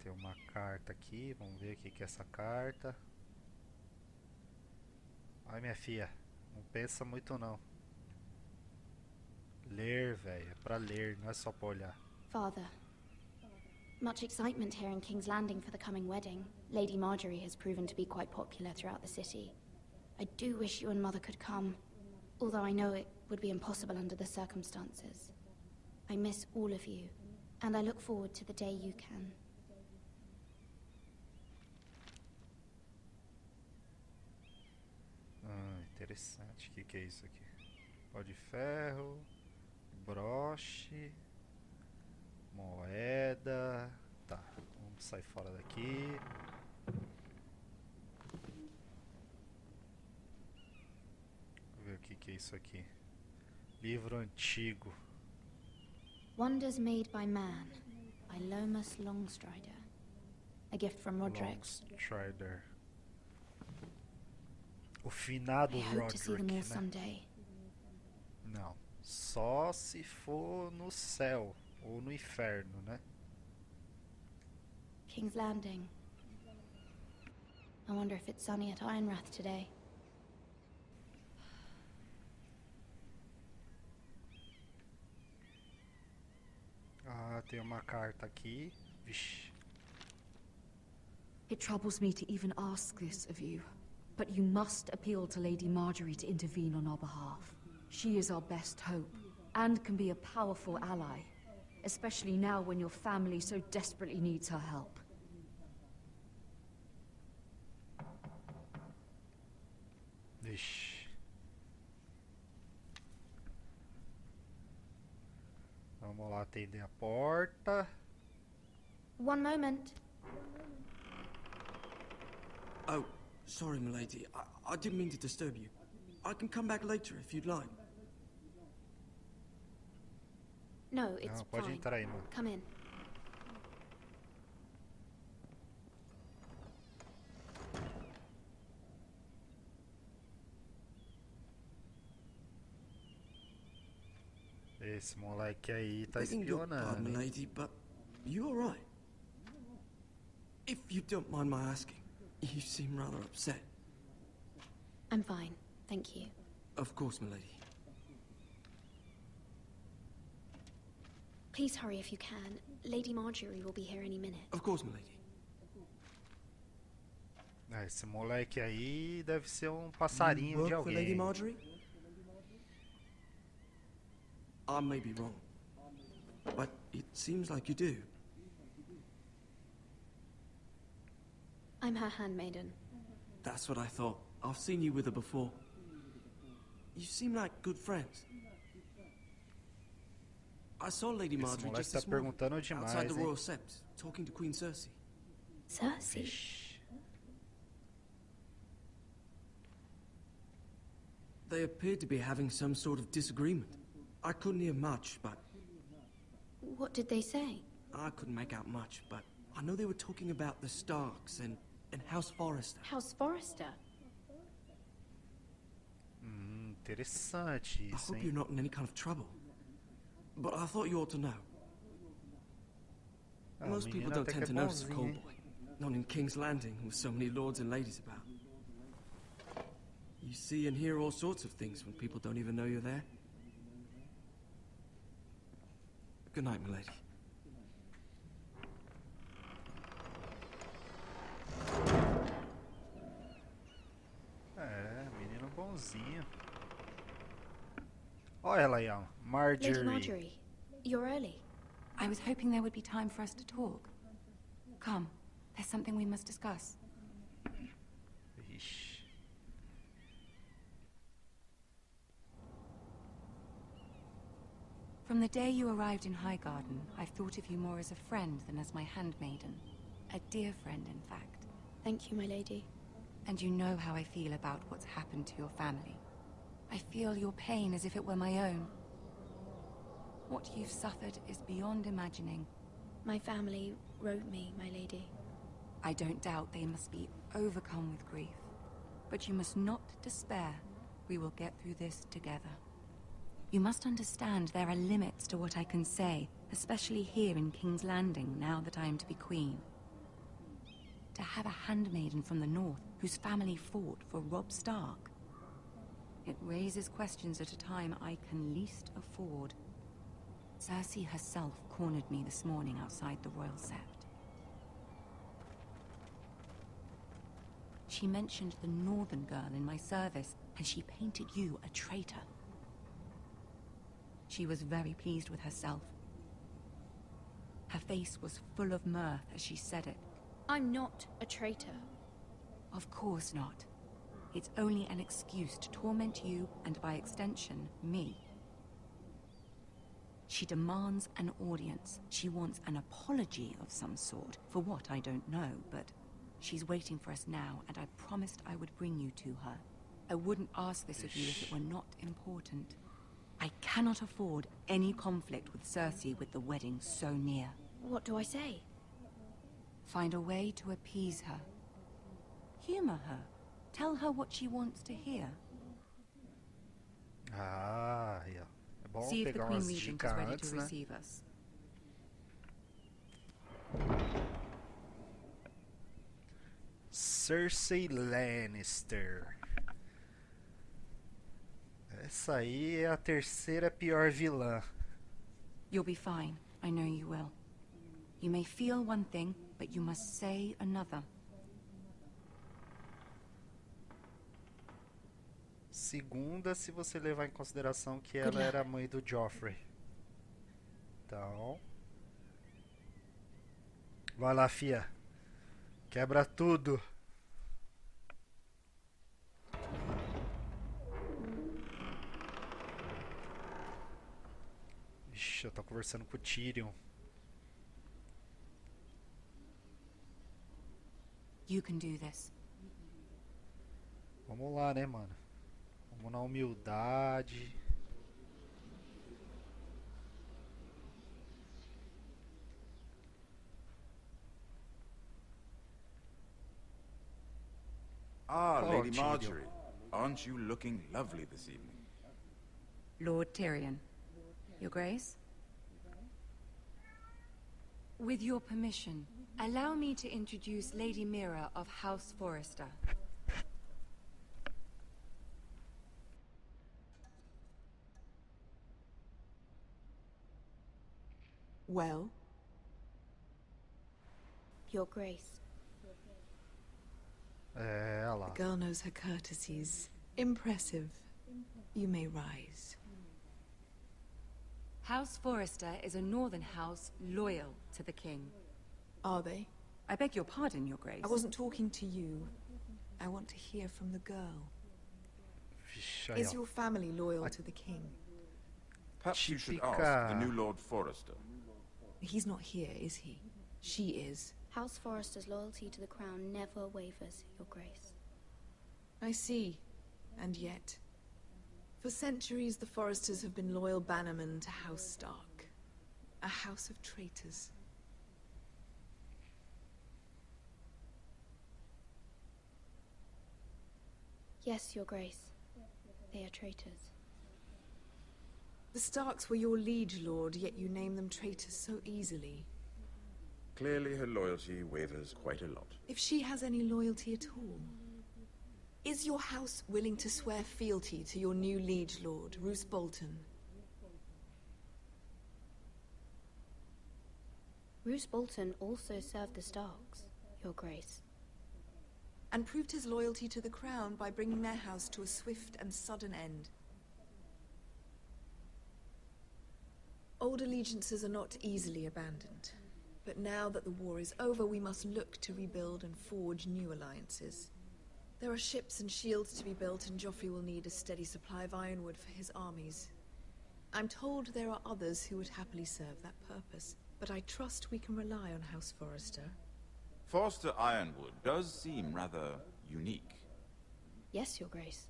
Tem uma carta aqui. Vamos ver o que é essa carta. Ai, minha filha. Não pensa muito não. Ler, velho. É pra ler, não é só pra olhar. Father, much excitement here in King's Landing for the coming wedding. Lady Marjorie has proven to be quite popular throughout the city. I do wish you and Mother could come, although I know it would be impossible under the circumstances. I miss all of you, and I look forward to the day you can. Interessante. O que é isso aqui? Pó de ferro. Broche. Moeda. Tá, vamos sair fora daqui. Vou ver o que é isso aqui. Livro antigo. Wonders made by man, by Lomas Longstrider. A gift from Roderick. Longstrider. O finado I hope to see them all Roderick, né? someday. Não, só se for no céu ou no inferno, né? King's Landing. I wonder if it's sunny at Ironrath today. Ah, tem uma carta aqui. Vixe. It troubles me to even ask this of you, but you must appeal to Lady Marjorie to intervene on our behalf. She is our best hope, and can be a powerful ally, especially now when your family so desperately needs her help. Vixe. Vamos lá atender a porta. One moment. Oh, sorry, milady. I didn't mean to disturb you. I can come back later if you'd like. No, it's Não, pode fine. entrar aí, mano. Come in. Esse moleque aí tá Begging your espionando, pardon, hein? milady, but you alright? If you don't mind my asking, you seem rather upset. I'm fine, thank you. Of course, milady. Please hurry if you can. Lady Marjorie will be here any minute. Of course, milady. Ah, esse moleque aí deve ser um passarinho You de work for Lady alguém. Marjorie? I may be wrong, but it seems like you do. I'm her handmaiden. That's what I thought. I've seen you with her before. You seem like good friends. I saw Lady Esse Marjorie moleque just tá this morning, perguntando demais, outside the hein? Royal Sept, talking to Queen Cersei. Cersei? They appeared to be having some sort of disagreement. I couldn't hear much, but What did they say? I couldn't make out much, but I know they were talking about the Starks and House Forrester. House Forrester? Interessante I isso, hope hein? you're not in any kind of trouble. But I thought you ought to know. Ah, o Most people menino don't até que tend é to notice a bonzinho, call hein? boy. Not in King's Landing, with so many lords and ladies about. You see and hear all sorts of things when people don't even know you're there. Good night, milady. É, menino bonzinho. Olha ela aí, ó. Marjorie. Lady Marjorie, you're early. I was hoping there would be time for us to talk. Come, there's something we must discuss. Ixi. From the day you arrived in Highgarden, I've thought of you more as a friend than as my handmaiden. A dear friend, in fact. Thank you, my lady. And you know how I feel about what's happened to your family. I feel your pain as if it were my own. What you've suffered is beyond imagining. My family wrote me, my lady. I don't doubt they must be overcome with grief. But you must not despair. We will get through this together. You must understand there are limits to what I can say, especially here in King's Landing, now that I am to be queen. To have a handmaiden from the north, whose family fought for Robb Stark. It raises questions at a time I can least afford. Cersei herself cornered me this morning outside the Royal Sept. She mentioned the northern girl in my service, and she painted you a traitor. She was very pleased with herself. Her face was full of mirth as she said it. I'm not a traitor. Of course not. It's only an excuse to torment you, and by extension, me. She demands an audience. She wants an apology of some sort. For what, I don't know, but she's waiting for us now, and I promised I would bring you to her. I wouldn't ask this of you if it were not important. I cannot afford any conflict with Cersei with the wedding so near. What do I say? Find a way to appease her. Humor her. Tell her what she wants to hear. Ah, aí, ó. É bom See if the pegar Queen umas Regent is dicas ready antes, to né? receive us. Cersei Lannister. Essa aí é a terceira pior vilã. You'll be fine. I know you will. You may feel one thing, but you must say another. Segunda, se você levar em consideração que ela era a mãe do Joffrey. Então... vai lá, fia. Quebra tudo. Ixi, eu tô conversando com o Tyrion. You can do this. Vamos lá, né, mano? Vamos na humildade. Ah, Oh, Lady Tyrion. Marjorie. Aren't you looking lovely this evening? Lord Tyrion. Your Grace? With your permission, allow me to introduce Lady Mira of House Forrester. Well? Your Grace. É, olha lá. The girl knows her courtesies. Impressive. You may rise. House Forrester is a northern house loyal to the king. Are they? I beg your pardon, Your Grace. I wasn't talking to you. I want to hear from the girl. Vixe, aí, Is ó. your family loyal to the king? Perhaps you should ask the new Lord Forrester. He's not here, is he? She is. House Forrester's loyalty to the crown never wavers, Your Grace. I see. And yet... for centuries, the Forresters have been loyal bannermen to House Stark. A house of traitors. Yes, Your Grace. They are traitors. The Starks were your liege lord, yet you name them traitors so easily. Clearly her loyalty wavers quite a lot. If she has any loyalty at all. Is your house willing to swear fealty to your new liege lord, Roose Bolton? Roose Bolton also served the Starks, Your Grace. And proved his loyalty to the crown by bringing their house to a swift and sudden end. Old allegiances are not easily abandoned. But now that the war is over, we must look to rebuild and forge new alliances. There are ships and shields to be built, and Joffrey will need a steady supply of ironwood for his armies. I'm told there are others who would happily serve that purpose, but I trust we can rely on House Forrester. Forster Ironwood does seem rather unique. Yes, Your Grace.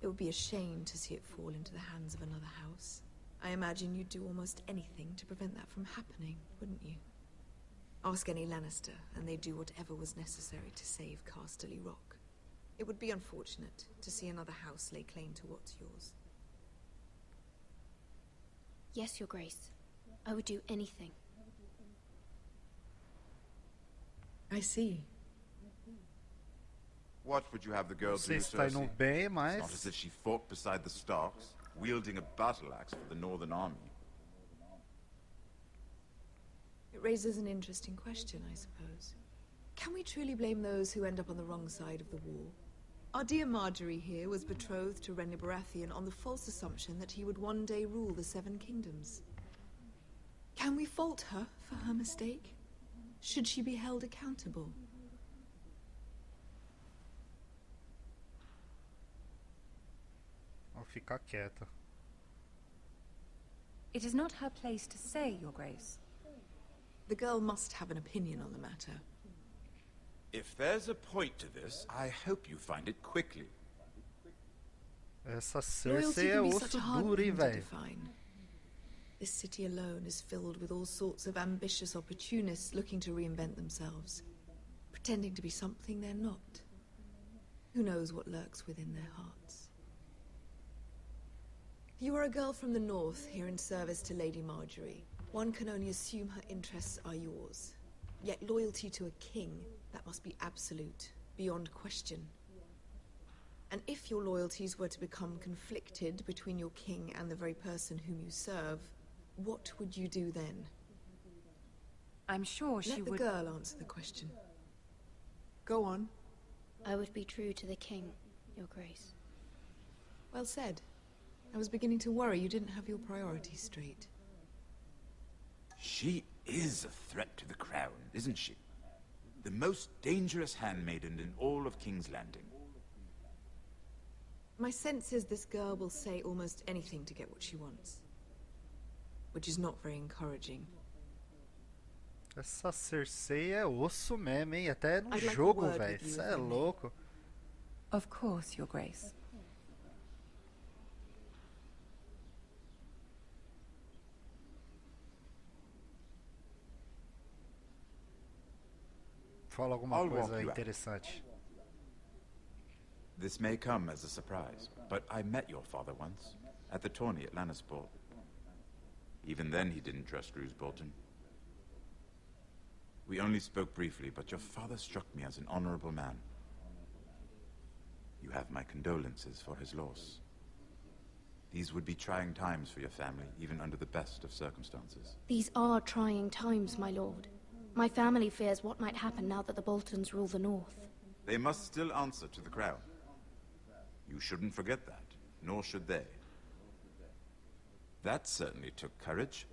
It would be a shame to see it fall into the hands of another house. I imagine you'd do almost anything to prevent that from happening, wouldn't you? Ask any Lannister, and they'd do whatever was necessary to save Casterly Rock. It would be unfortunate to see another house lay claim to what's yours. Yes, Your Grace. I would do anything. I see. What would you have the girl do, Você está Cersei? indo bem, It's mas... not as if she fought beside the Starks, wielding a battle axe for the Northern Army. It raises an interesting question, I suppose. Can we truly blame those who end up on the wrong side of the war? Our dear Marjorie here was betrothed to Renly Baratheon on the false assumption that he would one day rule the Seven Kingdoms. Can we fault her for her mistake? Should she be held accountable? Vou ficar quieta. It is not her place to say, Your Grace. The girl must have an opinion on the matter. If there's a point to this, I hope you find it quickly. Essa Loyalty Cersei é can be such osso a hard duro, hein, thing to velho? define. This city alone is filled with all sorts of ambitious opportunists looking to reinvent themselves, pretending to be something they're not. Who knows what lurks within their hearts? You are a girl from the north, here in service to Lady Marjorie. One can only assume her interests are yours. Yet loyalty to a king, that must be absolute, beyond question. And if your loyalties were to become conflicted between your king and the very person whom you serve, what would you do then? I'm sure she would... Let the girl answer the question. Go on. I would be true to the king, Your Grace. Well said. I was beginning to worry you didn't have your priorities straight. She is a threat to the crown, isn't she? The most dangerous handmaiden in all of King's Landing. My sense is this girl will say almost anything to get what she wants. Which is not very encouraging. Essa Cersei é osso mesmo, hein? Até no I'd like a jogo, word velho. with you, Isso if é I may. louco. Of course, Your Grace. Fala alguma I'll walk coisa you out. interessante. This may come as a surprise, but I met your father once, at the tourney at Lannisport. Even then he didn't trust Roose Bolton. We only spoke briefly, but your father struck me as an honorable man. You have my condolences for his loss. These would be trying times for your family, even under the best of circumstances. These are trying times, my lord. My family fears what might happen now that the Boltons rule the north. They must still answer to the crown. You shouldn't forget that, nor should they. That certainly took courage.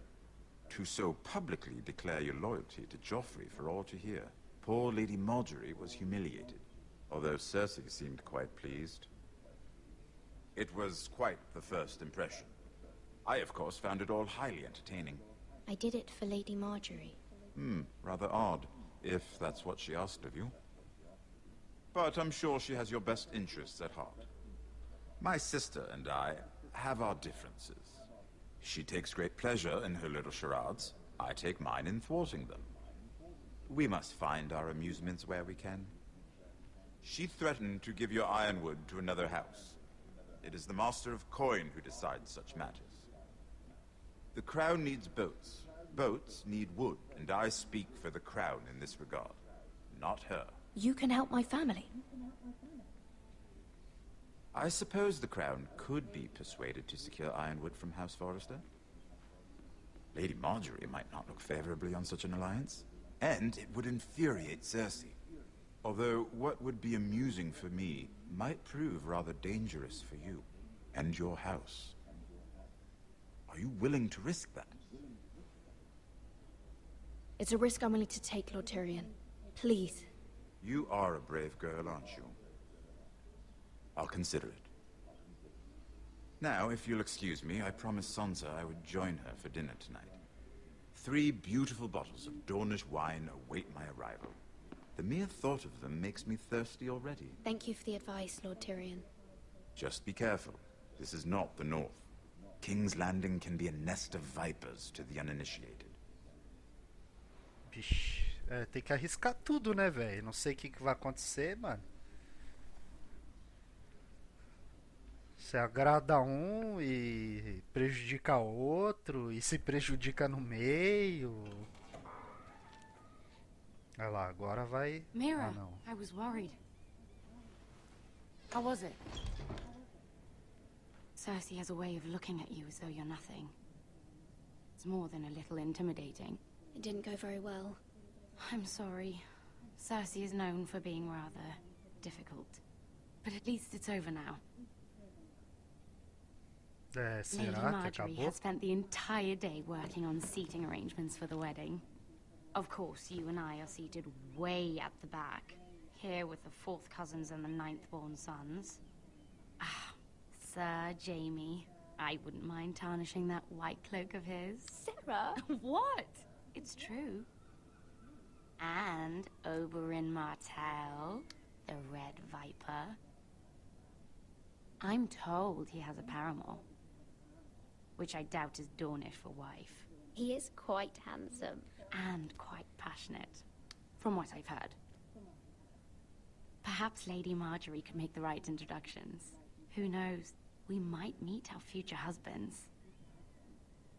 To so publicly declare your loyalty to Joffrey for all to hear. Poor Lady Marjorie was humiliated, although Cersei seemed quite pleased. It was quite the first impression. I, of course, found it all highly entertaining. I did it for Lady Marjorie. Rather odd, if that's what she asked of you. But I'm sure she has your best interests at heart. My sister and I have our differences. She takes great pleasure in her little charades. I take mine in thwarting them. We must find our amusements where we can. She threatened to give your ironwood to another house. It is the Master of Coin who decides such matters. The crown needs boats. Boats need wood, and I speak for the crown in this regard, not her. You can help my family. I suppose the crown could be persuaded to secure ironwood from House Forrester. Lady Marjorie might not look favorably on such an alliance, and it would infuriate Cersei. Although what would be amusing for me might prove rather dangerous for you and your house. Are you willing to risk that? It's a risk I'm willing to take, Lord Tyrion. Please. You are a brave girl, aren't you? I'll consider it. Now, if you'll excuse me, I promised Sansa I would join her for dinner tonight. 3 beautiful bottles of Dornish wine await my arrival. The mere thought of them makes me thirsty already. Thank you for the advice, Lord Tyrion. Just be careful. This is not the North. King's Landing can be a nest of vipers to the uninitiated. Vixe, tem que arriscar tudo, né, velho? Não sei o que vai acontecer, mano. Você agrada um e prejudica outro, e se prejudica no meio. Olha lá, agora vai... Mira, Ah, não. I was worried. How was it? Cersei has a way of looking at you as though you're nothing. It's more than a little intimidating. It didn't go very well. I'm sorry. Cersei is known for being rather difficult. But at least it's over now. Lady Será que Marjorie acabou? has spent the entire day working on seating arrangements for the wedding. Of course, you and I are seated way at the back, here with the 4th cousins and the 9th born sons. Ah, Sir Jaime, I wouldn't mind tarnishing that white cloak of his. Sarah? What? It's true. And Oberyn Martell, the Red Viper. I'm told he has a paramour, which I doubt is Dornish for wife. He is quite handsome. And quite passionate, from what I've heard. Perhaps Lady Marjorie could make the right introductions. Who knows? We might meet our future husbands.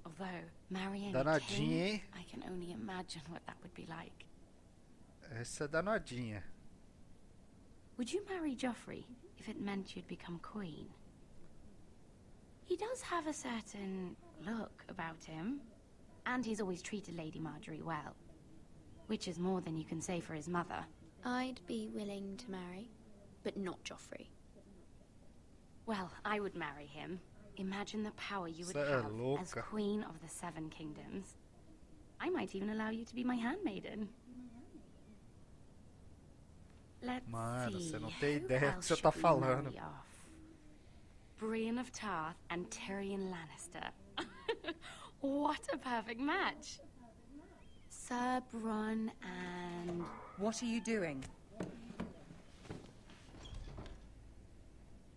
Although, marrying a king, I can only imagine what that would be like. Essa é danadinha. Would you marry Joffrey if it meant you'd become queen? He does have a certain look about him, and he's always treated Lady Marjorie well, which is more than you can say for his mother. I'd be willing to marry, but not Joffrey. Well, I would marry him. Imagine the power you would Você é have louca. as Queen of the Seven Kingdoms. I might even allow you to be my handmaiden. Let's Mano, see. você não tem Who ideia do que else você tá should we falando. marry off? Brienne of Tarth and Tyrion Lannister. What a perfect match. Sir Bronn and... What are you doing?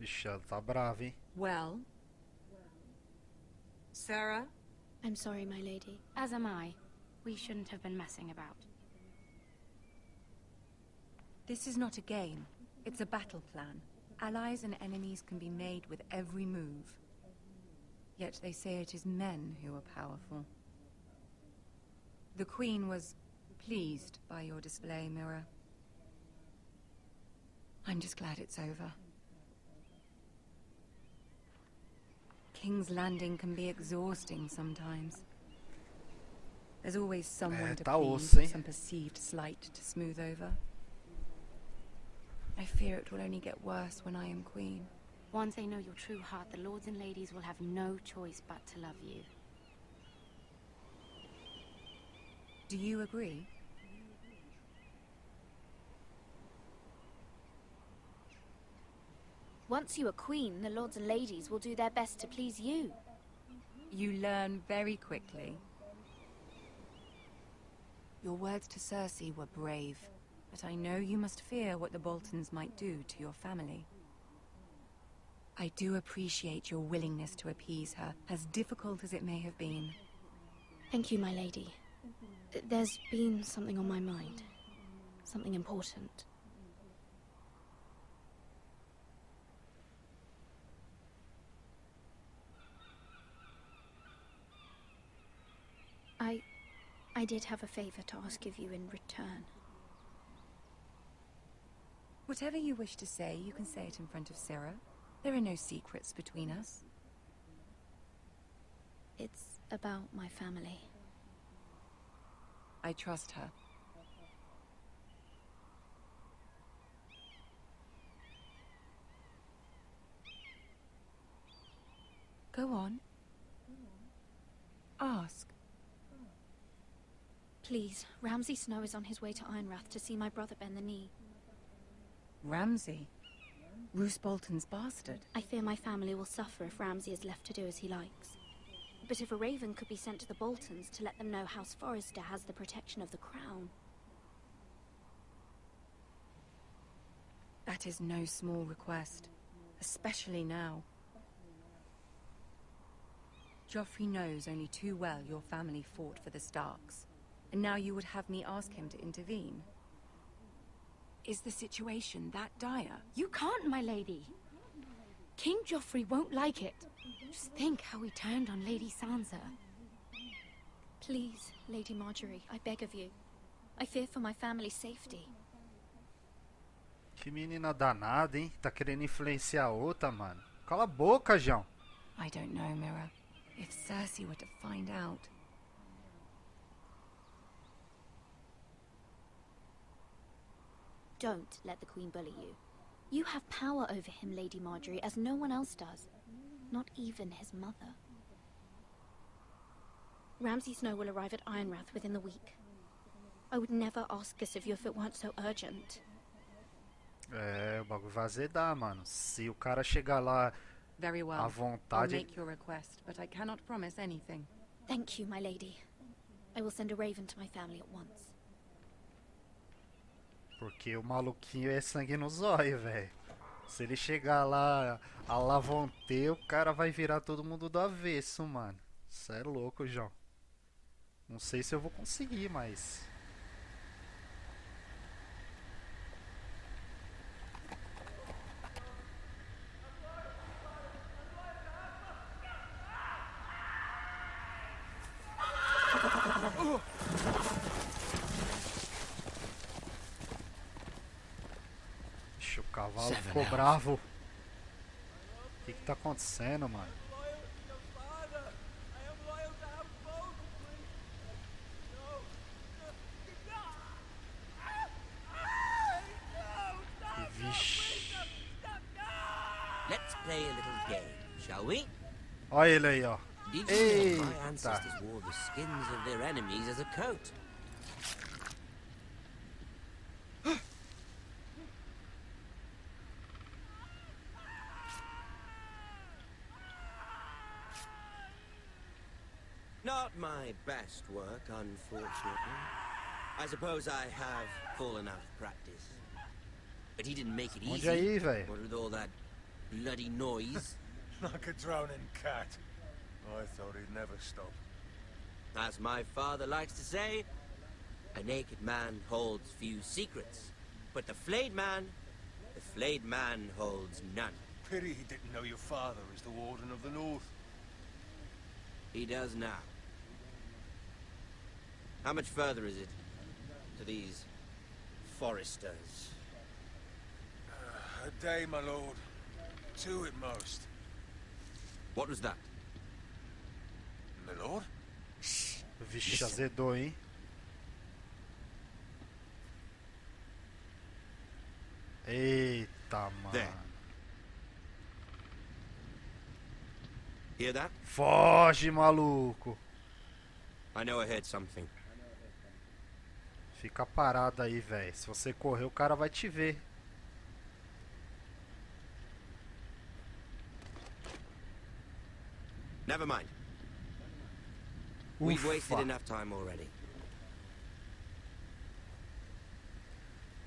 Vixe, ela tá brava, hein? Well? Sarah? I'm sorry, my lady. As am I. We shouldn't have been messing about. This is not a game. It's a battle plan. Allies and enemies can be made with every move. Yet they say it is men who are powerful. The Queen was pleased by your display, Mira. I'm just glad it's over. King's Landing can be exhausting sometimes. There's always someone to tá please, osso, hein? some perceived slight to smooth over. I fear it will only get worse when I am queen. Once they know your true heart, the lords and ladies will have no choice but to love you. Do you agree? Once you are queen, the lords and ladies will do their best to please you. You learn very quickly. Your words to Cersei were brave, but I know you must fear what the Boltons might do to your family. I do appreciate your willingness to appease her, as difficult as it may have been. Thank you, my lady. There's been something on my mind. Something important. I did have a favor to ask of you in return. Whatever you wish to say, you can say it in front of Sarah. There are no secrets between us. It's about my family. I trust her. Go on. Ask. Please, Ramsay Snow is on his way to Ironrath to see my brother bend the knee. Ramsay? Roose Bolton's bastard. I fear my family will suffer if Ramsay is left to do as he likes. But if a raven could be sent to the Boltons to let them know House Forrester has the protection of the crown... That is no small request, especially now. Joffrey knows only too well your family fought for the Starks, and now you would have me ask him to intervene. Is the situation that dire? You can't, my lady. King Joffrey won't like it. Just think how he turned on Lady Sansa. Please, Lady Marjorie, I beg of you. I fear for my family's safety. Que menina danada, hein? Tá querendo influenciar outra, mano. Cala a boca, João. I don't know, Mira. If Cersei were to find out... Don't let the Queen bully you. You have power over him, Lady Marjorie, as no one else does. Not even his mother. Ramsay Snow will arrive at Ironrath within the week. I would never ask this of you if it weren't so urgent. É, o bagulho vai azedar, mano. Se o cara chegar lá Very well. À I'll vontade. make your request, but I cannot promise anything. Thank you, my lady. I will send a raven to my family at once. Porque o maluquinho é sangue nos olhos, velho. Se ele chegar lá a Lavonte, o cara vai virar todo mundo do avesso, mano. Isso é louco, João. Não sei se eu vou conseguir, mas... Ixi, o cavalo ficou bravo. O que tá acontecendo, mano? Vixe. Let's play a little game, shall we? Olha ele aí, ó. Did you know my Eita. ancestors wore the skins of their enemies as a coat? Not my best work, unfortunately. I suppose I have fallen out of practice. But he didn't make it Onde easy. aí, velho? What with all that bloody noise. Like a drowning cat. I thought he'd never stop. As my father likes to say, a naked man holds few secrets. But the flayed man holds none. Pity he didn't know your father is the Warden of the North. He does now. How much further is it to these foresters? A day, my lord. 2 at most. What was that? My lord? Vixe, azedou, hein? Eita, mano. There. Hear that? Foge, maluco. I know I heard something. Fica parado aí, velho. Se você correr, o cara vai te ver. Never mind. We've wasted Ufa. enough time already.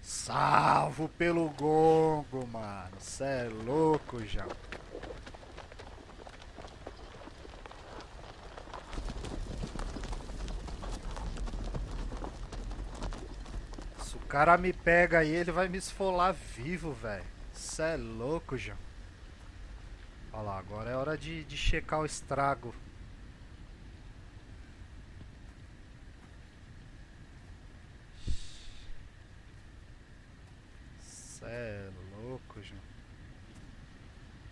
Salvo pelo gongo, mano. Cê é louco, já. Se o cara me pega aí, ele vai me esfolar vivo, velho. Cê é louco, já. Olha lá, agora é hora de checar o estrago. Cê é louco, João.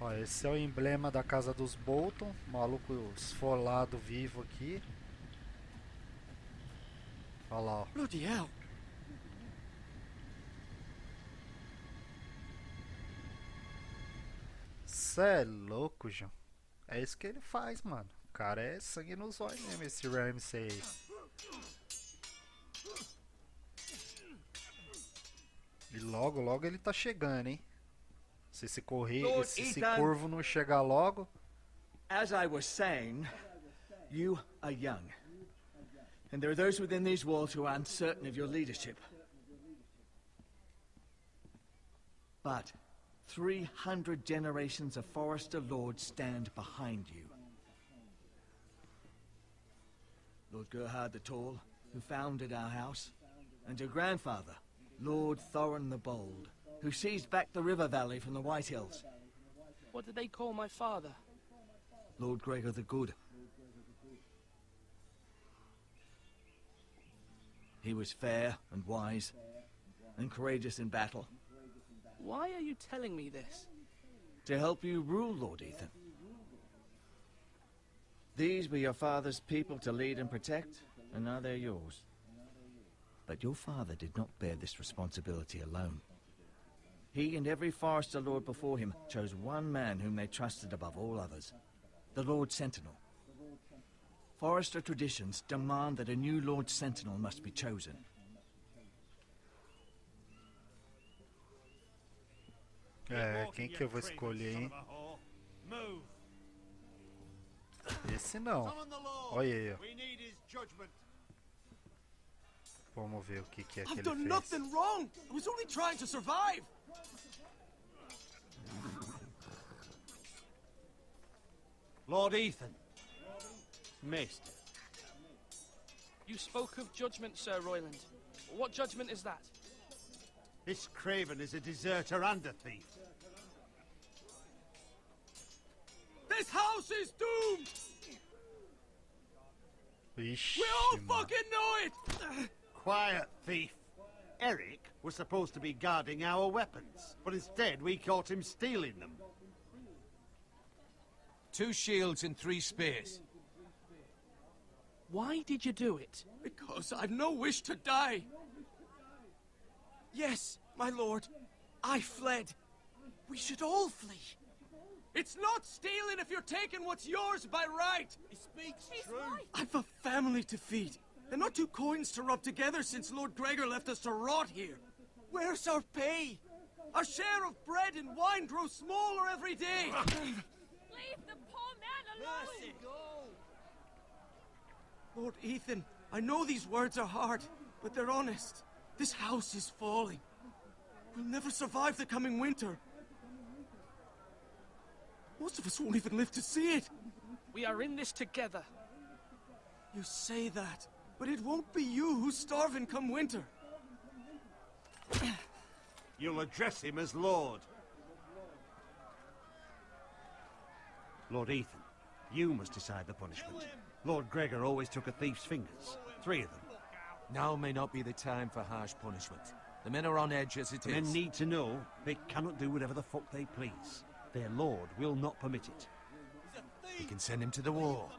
Ó, esse é o emblema da casa dos Bolton. Maluco esfolado vivo aqui. Olha lá, ó. Bloody hell. Cê é louco, João. É isso que ele faz, mano. O cara é sangue nos olhos mesmo, esse Ramsay aí. E logo, logo ele tá chegando, hein? Se esse se esse corvo não chegar logo... As I was saying, you are young. And there are those within these walls who are uncertain of your leadership. But 300 generations of Forester Lords stand behind you. Lord Gerhard the Tall, who founded our house, and your grandfather, Lord Thorin the Bold, who seized back the river valley from the White Hills. What did they call my father? Lord Gregor the Good. He was fair and wise, and courageous in battle. Why are you telling me this? To help you rule, Lord Ethan. These were your father's people to lead and protect, and now they're yours. But your father did not bear this responsibility alone. He and every Forester Lord before him chose one man whom they trusted above all others, the Lord Sentinel. Forester traditions demand that a new Lord Sentinel must be chosen. É, quem que eu vou escolher, hein? esse não. Olha aí, ó. Vamos ver o que é que I've ele done fez. nothing wrong. I was only trying to survive. Lord Ethan. Missed. You spoke of judgment, Sir Royland. What judgment is that? This craven is a deserter and a thief. This house is doomed. Ixi, We all mano. fucking know it. Quiet, thief. Eric was supposed to be guarding our weapons, but instead we caught him stealing them. 2 shields and 3 spears. Why did you do it? Because I've no wish to die. Yes, my lord. I fled. We should all flee. It's not stealing if you're taking what's yours by right. He speaks true. I've a family to feed. And not 2 coins to rub together since Lord Gregor left us to rot here. Where's our pay? Our share of bread and wine grows smaller every day. Leave the poor man alone! Lord Ethan, I know these words are hard, but they're honest. This house is falling. We'll never survive the coming winter. Most of us won't even live to see it. We are in this together. You say that, but it won't be you who's starving come winter. You'll address him as Lord. Lord Ethan, you must decide the punishment. Lord Gregor always took a thief's fingers. 3 of them. Now may not be the time for harsh punishment. The men are on edge as it The is. men need to know they cannot do whatever the fuck they please. Their lord will not permit it. We can send him to the wall.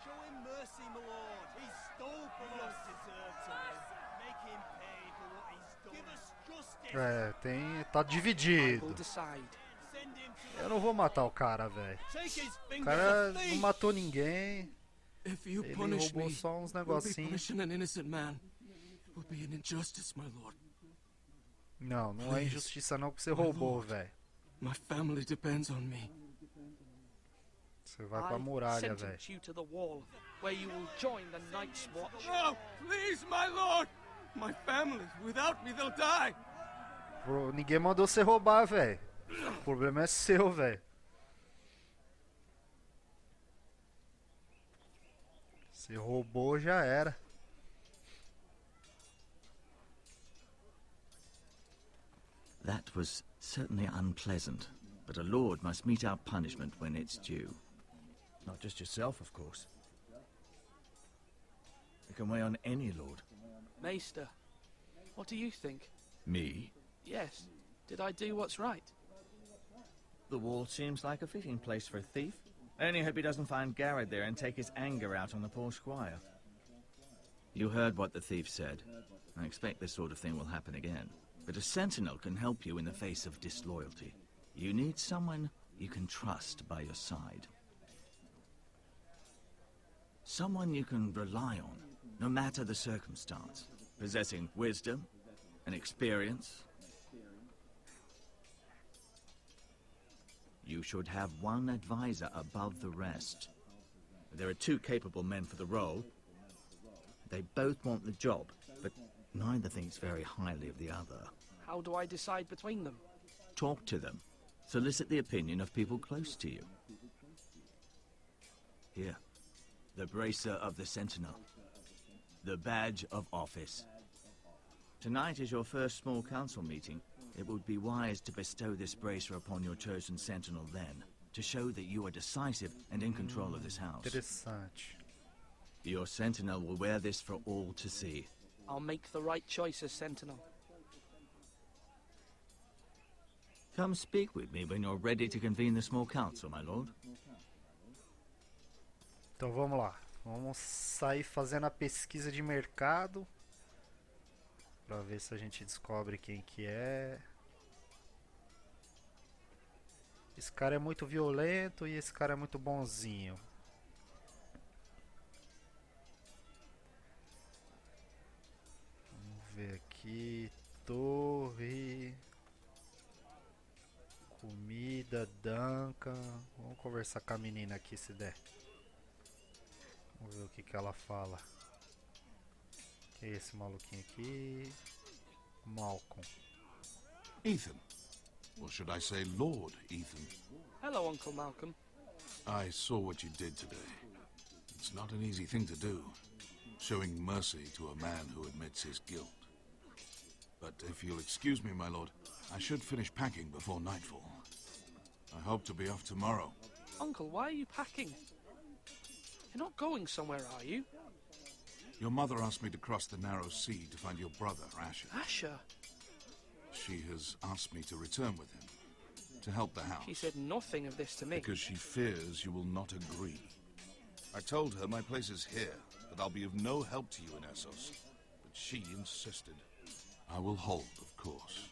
Show him mercy, my lord. He stole from us. Make him pay for what he's done. Give us justice. Tá dividido. We'll decide. Eu não vou matar o cara, velho. O cara não matou ninguém. If you Ele punish roubou me, só uns you'll be negocinhos. punishing an innocent man. It will be an injustice, my lord. Não, não é injustiça não que você roubou, velho. My family depends on me. Você vai pra muralha, velho. Sentence you to the wall, where you will join the Night's Watch. No, please, my lord! My family, without me, they'll die! Bro, ninguém mandou você roubar, velho. O problema é seu, velho. Se roubou, já era. That was certainly unpleasant, but a lord must meet our punishment when it's due. Not just yourself, of course. It can weigh on any lord. Maester, what do you think? Me? Yes. Did I do what's right? The wall seems like a fitting place for a thief. I only hope he doesn't find Garrett there and take his anger out on the poor squire. You heard what the thief said. I expect this sort of thing will happen again. But a sentinel can help you in the face of disloyalty. You need someone you can trust by your side. Someone you can rely on, no matter the circumstance. Possessing wisdom and experience. You should have one advisor above the rest. There are 2 capable men for the role. They both want the job, but neither thinks very highly of the other. How do I decide between them? Talk to them. Solicit the opinion of people close to you. Here, the bracer of the Sentinel. The badge of office. Tonight is your first small council meeting. It would be wise to bestow this bracer upon your chosen sentinel then, to show that you are decisive and in control of this house. Interessante. Your sentinel will wear this for all to see. I'll make the right choice as Sentinel. Come speak with me when you're ready to convene the small council, my lord. Então vamos lá. Vamos sair fazendo a pesquisa de mercado. Pra ver se a gente descobre quem que é. Esse cara é muito violento e esse cara é muito bonzinho. Vamos ver aqui. Torre. Comida, Duncan. Vamos conversar com a menina aqui se der. Vamos ver o que ela fala. Quem é esse maluquinho aqui? Malcolm. Ethan. Or should I say Lord Ethan? Hello, Uncle Malcolm. I saw what you did today. It's not an easy thing to do, showing mercy to a man who admits his guilt. But if you'll excuse me, my lord, I should finish packing before nightfall. I hope to be off tomorrow. Uncle, why are you packing? You're not going somewhere, are you? Your mother asked me to cross the narrow sea to find your brother, Asher. Asher? She has asked me to return with him, to help the house. She said nothing of this to me. Because she fears you will not agree. I told her my place is here, that I'll be of no help to you in Essos. But she insisted. I will hold, of course,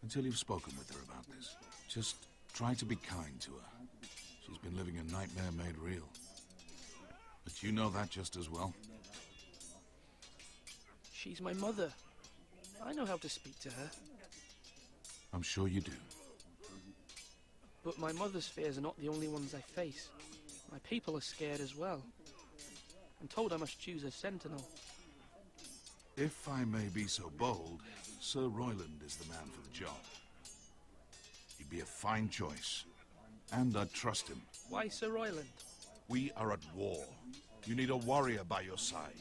until you've spoken with her about this. Just try to be kind to her. She's been living a nightmare made real. But you know that just as well. She's my mother. I know how to speak to her. I'm sure you do. But my mother's fears are not the only ones I face. My people are scared as well. I'm told I must choose a sentinel. If I may be so bold, Sir Royland is the man for the job. He'd be a fine choice. And I'd trust him. Why Sir Royland? We are at war. You need a warrior by your side.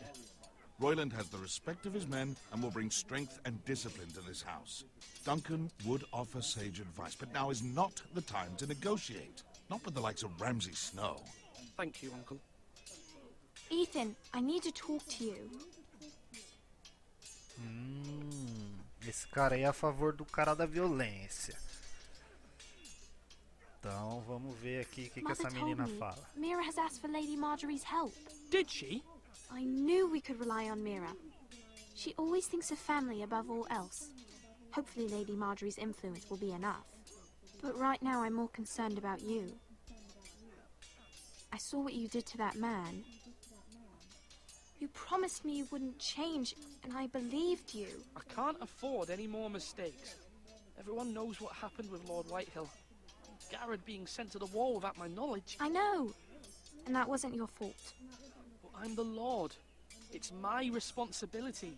Royland has the respect of his men and will bring strength and discipline to this house. Duncan would offer sage advice, but now is not the time to negotiate. Not with the likes of Ramsay Snow. Thank you, Uncle. Ethan, I need to talk to you. Esse cara aí é a favor do cara da violência. Então vamos ver aqui o que essa menina fala. Mira has asked for Lady Marjorie's help. Did she? I knew we could rely on Mira. She always thinks of family above all else. Hopefully Lady Marjorie's influence will be enough. But right now I'm more concerned about you. I saw what you did to that man. You promised me you wouldn't change, and I believed you. I can't afford any more mistakes. Everyone knows what happened with Lord Whitehill. Garrett being sent to the war without my knowledge. I know. And that wasn't your fault. But I'm the Lord. It's my responsibility.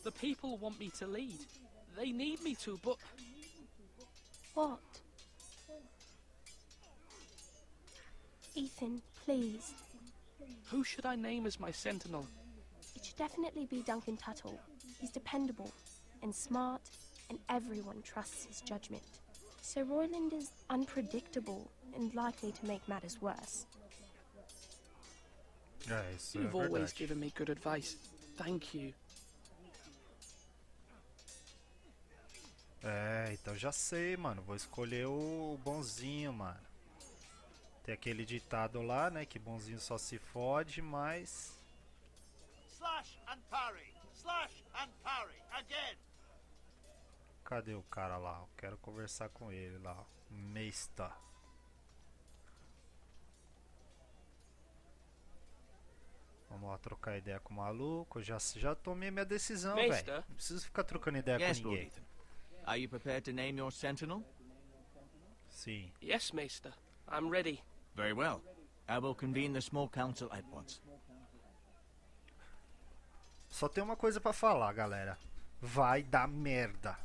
The people want me to lead. They need me to, but... What? Ethan, please. Who should I name as my sentinel? It should definitely be Duncan Tuttle. He's dependable and smart, and everyone trusts his judgment. Sir Royland is unpredictable and likely to make matters worse. You've always given me good advice. Thank you. Então já sei, mano. Vou escolher o bonzinho, mano. Tem aquele ditado lá, né? Que bonzinho só se fode, mas... Slash and parry! Slash and parry! Again! Cadê o cara lá? Eu quero conversar com ele lá. Meista. Vamos lá trocar ideia com o maluco. Eu já tomei minha decisão, velho. Não preciso ficar trocando ideia com ninguém. Lord Ethan. Are you prepared to name your sentinel? Sim. Yes, Maester. I'm ready. Very well. I will convene the small council at once. Só tem uma coisa pra falar, galera. Vai dar merda.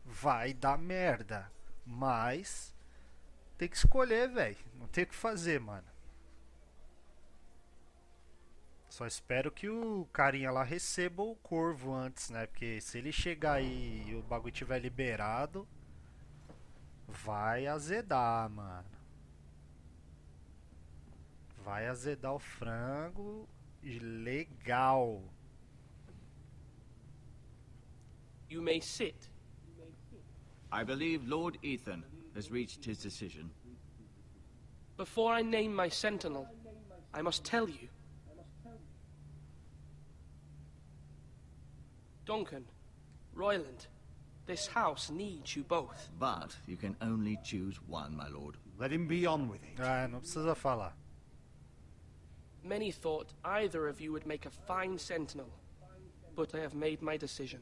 Vai dar merda. Mas tem que escolher, velho. Não tem o que fazer, mano. Só espero que o carinha lá receba o corvo antes, né? Porque se ele chegar aí e o bagulho tiver liberado, vai azedar, mano. Vai azedar o frango legal. You may sit. I believe Lord Ethan has reached his decision. Before I name my sentinel, I must tell you. Duncan, Royland, this house needs you both. But you can only choose one, my lord. Let him be on with it. Não precisa falar. Many thought either of you would make a fine sentinel, but I have made my decision.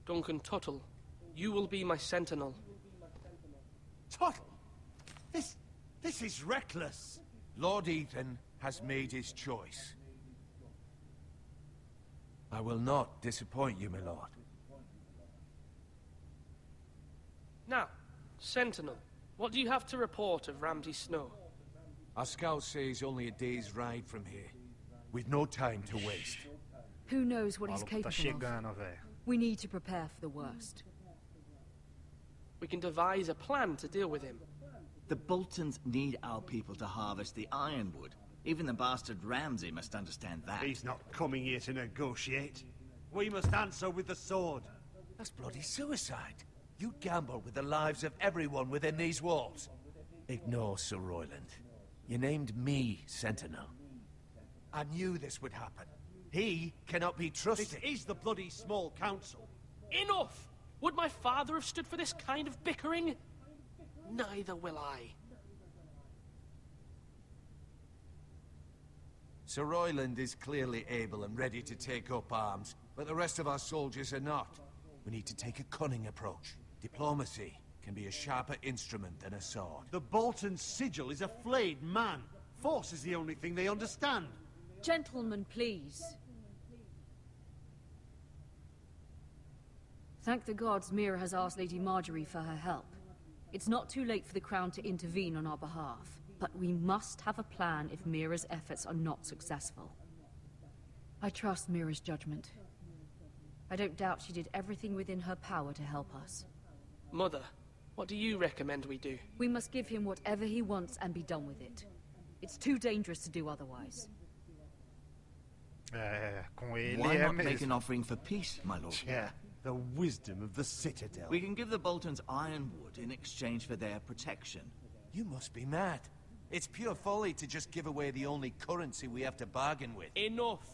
Duncan Tuttle, you will be my sentinel. Tuttle? This is reckless. Lord Ethan has made his choice. I will not disappoint you, my lord. Now, Sentinel, what do you have to report of Ramsay Snow? Our scouts say he's only a day's ride from here, with no time to waste. Who knows what he's Maluco tá capable chegando, of? velho. We need to prepare for the worst. We can devise a plan to deal with him. The Boltons need our people to harvest the ironwood. Even the bastard Ramsay must understand that. He's not coming here to negotiate. We must answer with the sword. That's bloody suicide. You gamble with the lives of everyone within these walls. Ignore Sir Royland. You named me Sentinel. I knew this would happen. He cannot be trusted. This is the bloody small council. Enough! Would my father have stood for this kind of bickering? Neither will I. Sir Royland is clearly able and ready to take up arms, but the rest of our soldiers are not. We need to take a cunning approach. Diplomacy can be a sharper instrument than a sword. The Bolton sigil is a flayed man. Force is the only thing they understand. Gentlemen, please. Thank the gods Mira has asked Lady Marjorie for her help. It's not too late for the Crown to intervene on our behalf, but we must have a plan if Mira's efforts are not successful. I trust Mira's judgment. I don't doubt she did everything within her power to help us. Mother, what do you recommend we do? We must give him whatever he wants and be done with it. It's too dangerous to do otherwise. Com ele Why é not make mesmo. an offering for peace, my lord? Yeah, the wisdom of the Citadel. We can give the Boltons ironwood in exchange for their protection. You must be mad. It's pure folly to just give away the only currency we have to bargain with. Enough!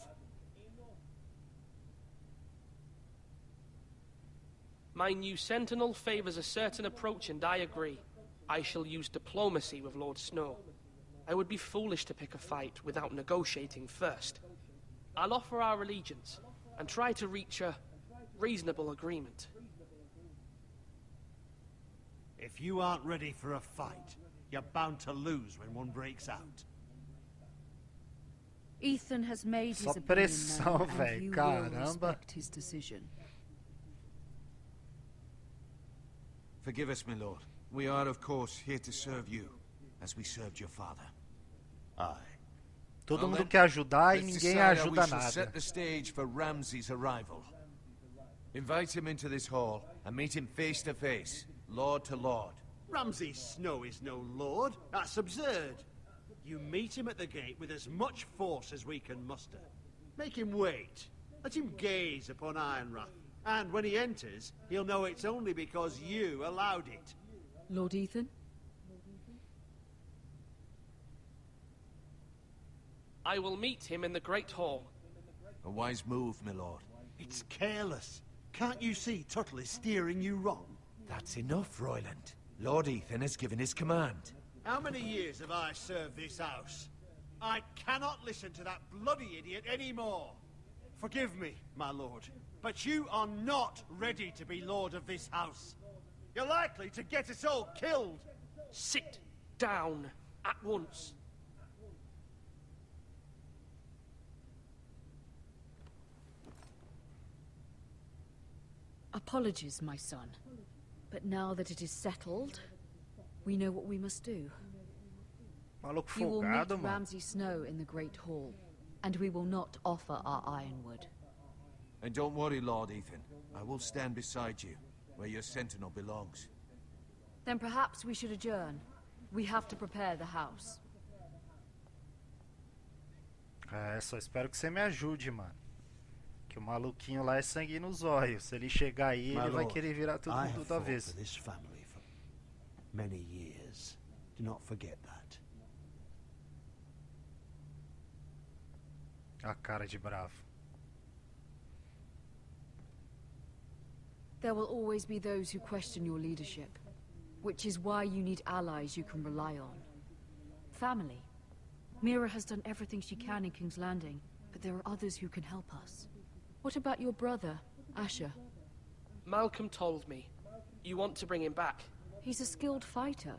My new sentinel favors a certain approach, and I agree. I shall use diplomacy with Lord Snow. I would be foolish to pick a fight without negotiating first. I'll offer our allegiance, and try to reach a reasonable agreement. If you aren't ready for a fight, you're bound to lose when one breaks out. Ethan has made Só his opinion pressão, known, and velho. you will Caramba. respect his decision. Forgive us, my lord. We are, of course, here to serve you, as we served your father. Aye. Todo Well, mundo then, quer ajudar e let's ninguém decide how we ajuda shall nada. set the stage for Ramsay's arrival. Invite him into this hall and meet him face to face, lord to lord. Ramsay Snow is no lord. That's absurd. You meet him at the gate with as much force as we can muster. Make him wait. Let him gaze upon Ironrath. And when he enters, he'll know it's only because you allowed it. Lord Ethan? I will meet him in the Great Hall. A wise move, my lord. It's careless. Can't you see Tuttle is steering you wrong? That's enough, Royland. Lord Ethan has given his command. How many years have I served this house? I cannot listen to that bloody idiot anymore. Forgive me, my lord, but you are not ready to be lord of this house. You're likely to get us all killed. Sit down at once. Apologies, my son. But now that it is settled, we know what we must do. Maluco You will meet folgado, mano. Ramsay Snow in the Great Hall, and we will not offer our ironwood. And don't worry, Lord Ethan. I will stand beside you, where your sentinel belongs. Then perhaps we should adjourn. We have to prepare the house. Só espero que você me ajude, mano. Que o maluquinho lá é sangue nos olhos. Se ele chegar aí, My ele vai lord, querer virar tudo I mundo have da fought vez. for this family for many years. Do not forget that. A cara de bravo. There will always be those who question your leadership, which is why you need allies you can rely on. Family. Mira has done everything she can in King's Landing, but there are others who can help us. What about your brother, Asher? Malcolm told me. You want to bring him back. He's a skilled fighter.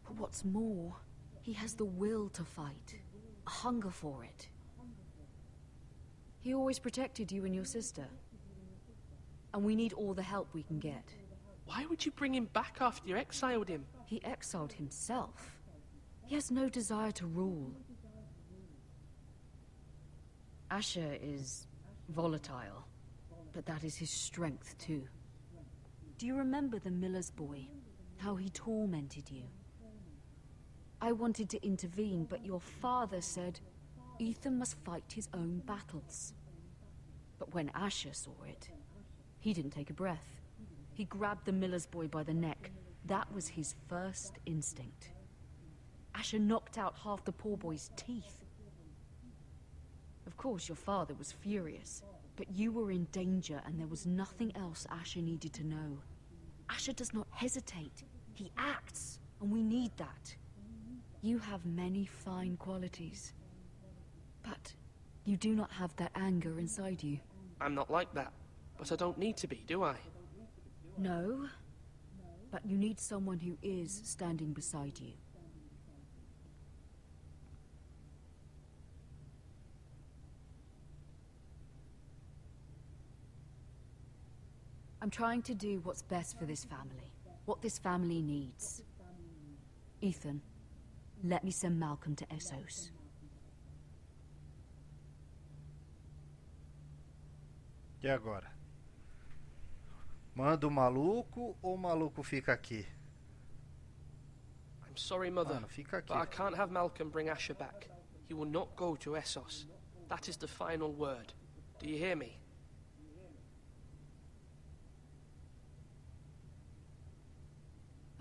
But what's more, he has the will to fight. A hunger for it. He always protected you and your sister. And we need all the help we can get. Why would you bring him back after you exiled him? He exiled himself. He has no desire to rule. Asher is volatile, but that is his strength too. Do you remember the miller's boy? How he tormented you? I wanted to intervene, but your father said Ethan must fight his own battles. But when Asher saw it, he didn't take a breath. He grabbed the miller's boy by the neck. That was his first instinct. Asher knocked out half the poor boy's teeth. Of course, your father was furious, but you were in danger and there was nothing else Asher needed to know. Asher does not hesitate. He acts, and we need that. You have many fine qualities, but you do not have that anger inside you. I'm not like that, but I don't need to be, do I? No, but you need someone who is standing beside you. I'm trying to do what's best for this family, what this family needs. Ethan, let me send Malcolm to Essos. E agora? Manda o maluco ou o maluco fica aqui? I'm sorry, Mother, Mano, fica aqui. but I can't have Malcolm bring Asher back. He will not go to Essos. That is the final word. Do you hear me?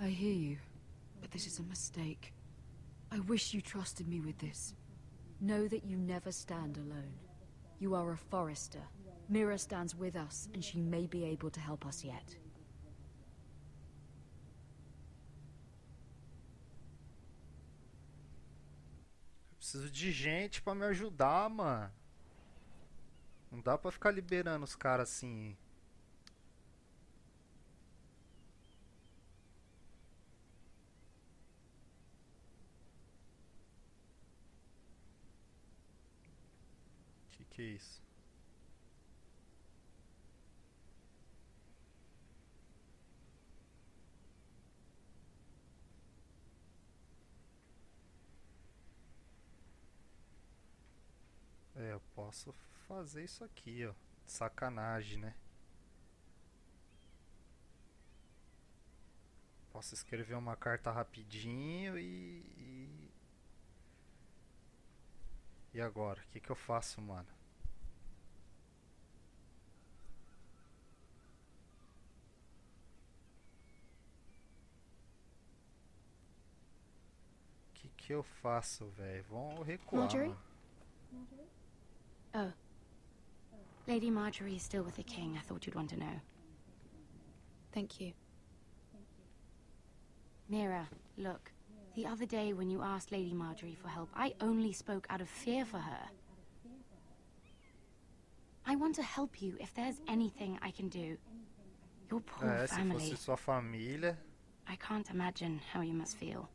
I hear you, but this is a mistake. I wish you trusted me with this. Know that you never stand alone. You are a Forester. Mira stands with us, and she may be able to help us yet. Eu preciso de gente pra me ajudar, mano. Não dá pra ficar liberando os caras assim. Que é isso? É, eu posso fazer isso aqui, ó. Sacanagem, né? Posso escrever uma carta rapidinho E agora? O que que eu faço, mano? O que que eu faço, velho? Vamos recuar, Marjorie? mano. Oh. Lady Marjorie is still with the king. I thought you'd want to know. Thank you. Mira, look. The other day when you asked Lady Marjorie for help, I only spoke out of fear for her. I want to help you if there's anything I can do. Your poor Se family. fosse sua família. I can't imagine how you must feel.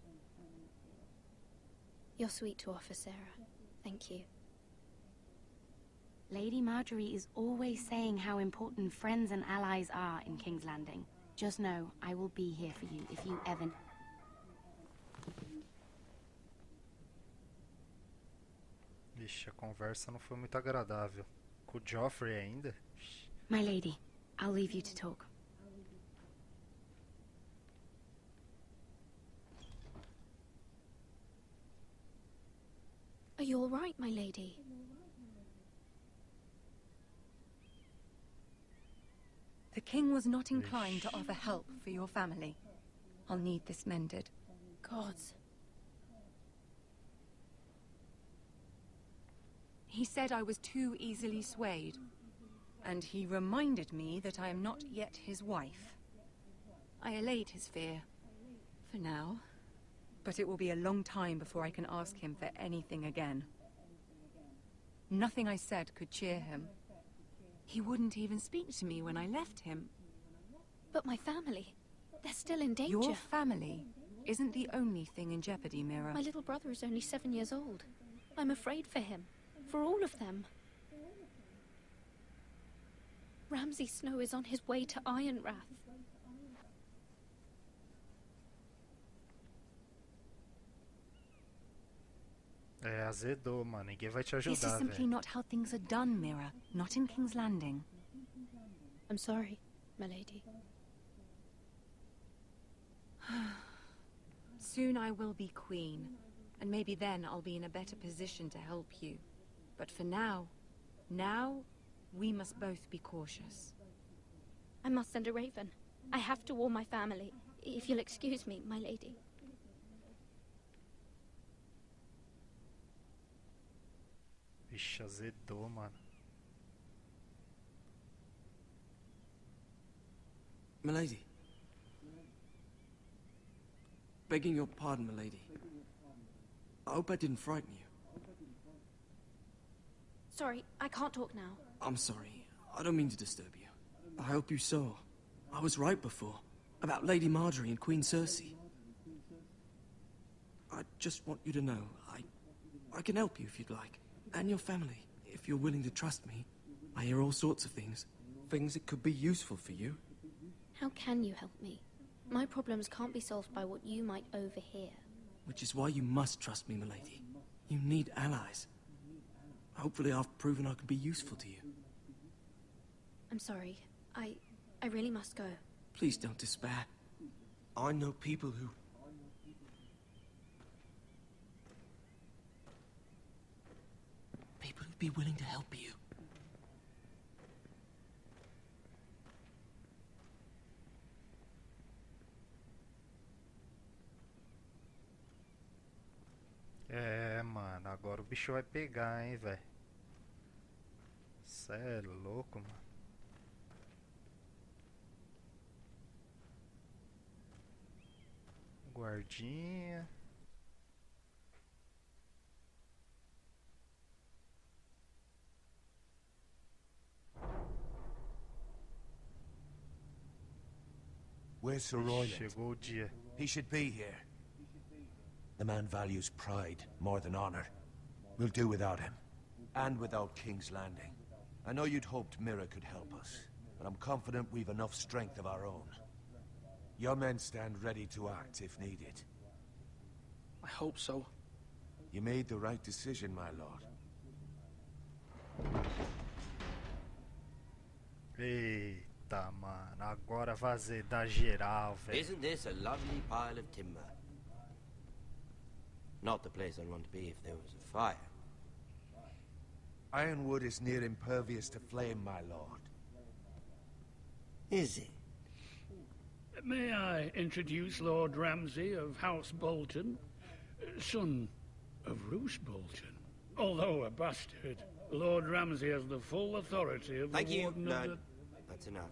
You're sweet to offer, Sarah. Thank you. Lady Marjorie is always saying how important friends and allies are in King's Landing. Just know, I will be here for you if you ever... Vixe, a conversa não foi muito agradável. Com o Joffrey ainda? My lady, I'll leave you to talk. Are you all right, my lady? The king was not inclined to offer help for your family. I'll need this mended. Gods. He said I was too easily swayed. And he reminded me that I am not yet his wife. I allayed his fear. For now. But it will be a long time before I can ask him for anything again. Nothing I said could cheer him. He wouldn't even speak to me when I left him. But my family, they're still in danger. Your family isn't the only thing in jeopardy, Mira. My little brother is only 7 years old. I'm afraid for him. For all of them. Ramsay Snow is on his way to Ironrath. Azedou, mano. Ninguém vai te This is ajudar, simply velho. not how things are done, Mira. Not in King's Landing. I'm sorry, my lady. Soon I will be queen, and maybe then I'll be in a better position to help you. But for now, we must both be cautious. I must send a raven. I have to warn my family. If you'll excuse me, my lady. Vixe, azedou, mano. Milady. Begging your pardon, milady. I hope I didn't frighten you. Sorry, I can't talk now. I'm sorry. I don't mean to disturb you. I hope you saw. I was right before. About Lady Marjorie and Queen Cersei. I just want you to know, I can help you if you'd like. And your family, if you're willing to trust me. I hear all sorts of things. Things that could be useful for you. How can you help me? My problems can't be solved by what you might overhear. Which is why you must trust me, milady. You need allies. Hopefully I've proven I can be useful to you. I'm sorry. I really must go. Please don't despair. I know people who... People who'd be willing to help you. É, mano, agora o bicho vai pegar, hein, velho. Cê é louco, mano. Guardinha. Where's Sir Royland? Chegou o dia. He should be here. The man values pride more than honor. We'll do without him. And without King's Landing. I know you'd hoped Mira could help us, but I'm confident we've enough strength of our own. Your men stand ready to act if needed. I hope so. You made the right decision, my lord. Eita, mano. Agora vai azedar geral, velho. Isn't this a lovely pile of timber? Not the place I'd want to be if there was a fire. Ironwood is near impervious to flame, my lord. Is it? May I introduce Lord Ramsay of House Bolton, son of Roose Bolton. Although a bastard, Lord Ramsay has the full authority of Thank the you, Warden no, of the... That's enough.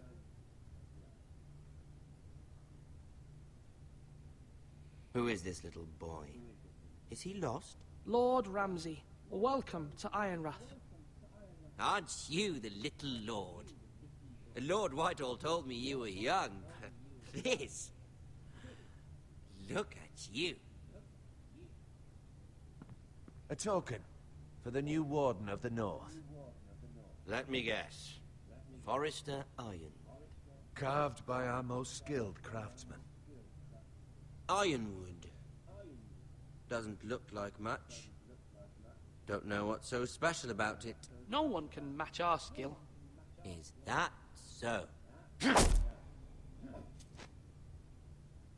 Who is this little boy? Is he lost? Lord Ramsay, welcome to Ironrath. Aren't you the little lord? Lord Whitehall told me you were young, but this... Look at you. A token for the new Warden of the North. Let me guess. Forrester Iron. Carved by our most skilled craftsmen. Ironwood. Doesn't look like much. Don't know what's so special about it. No one can match our skill. Is that so?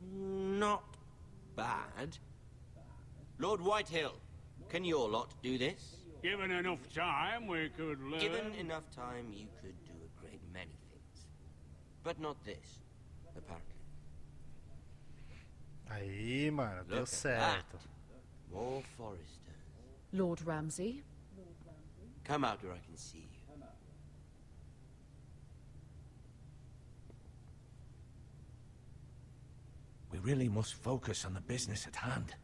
Not bad. Lord Whitehill, can your lot do this? Given enough time, we could learn... Given enough time, you could do a great many things. But not this, apparently. Aí, mano, deu Look at certo. that. More Forresters. Lord Ramsay? Come out where I can see you. We really must focus on the business at hand.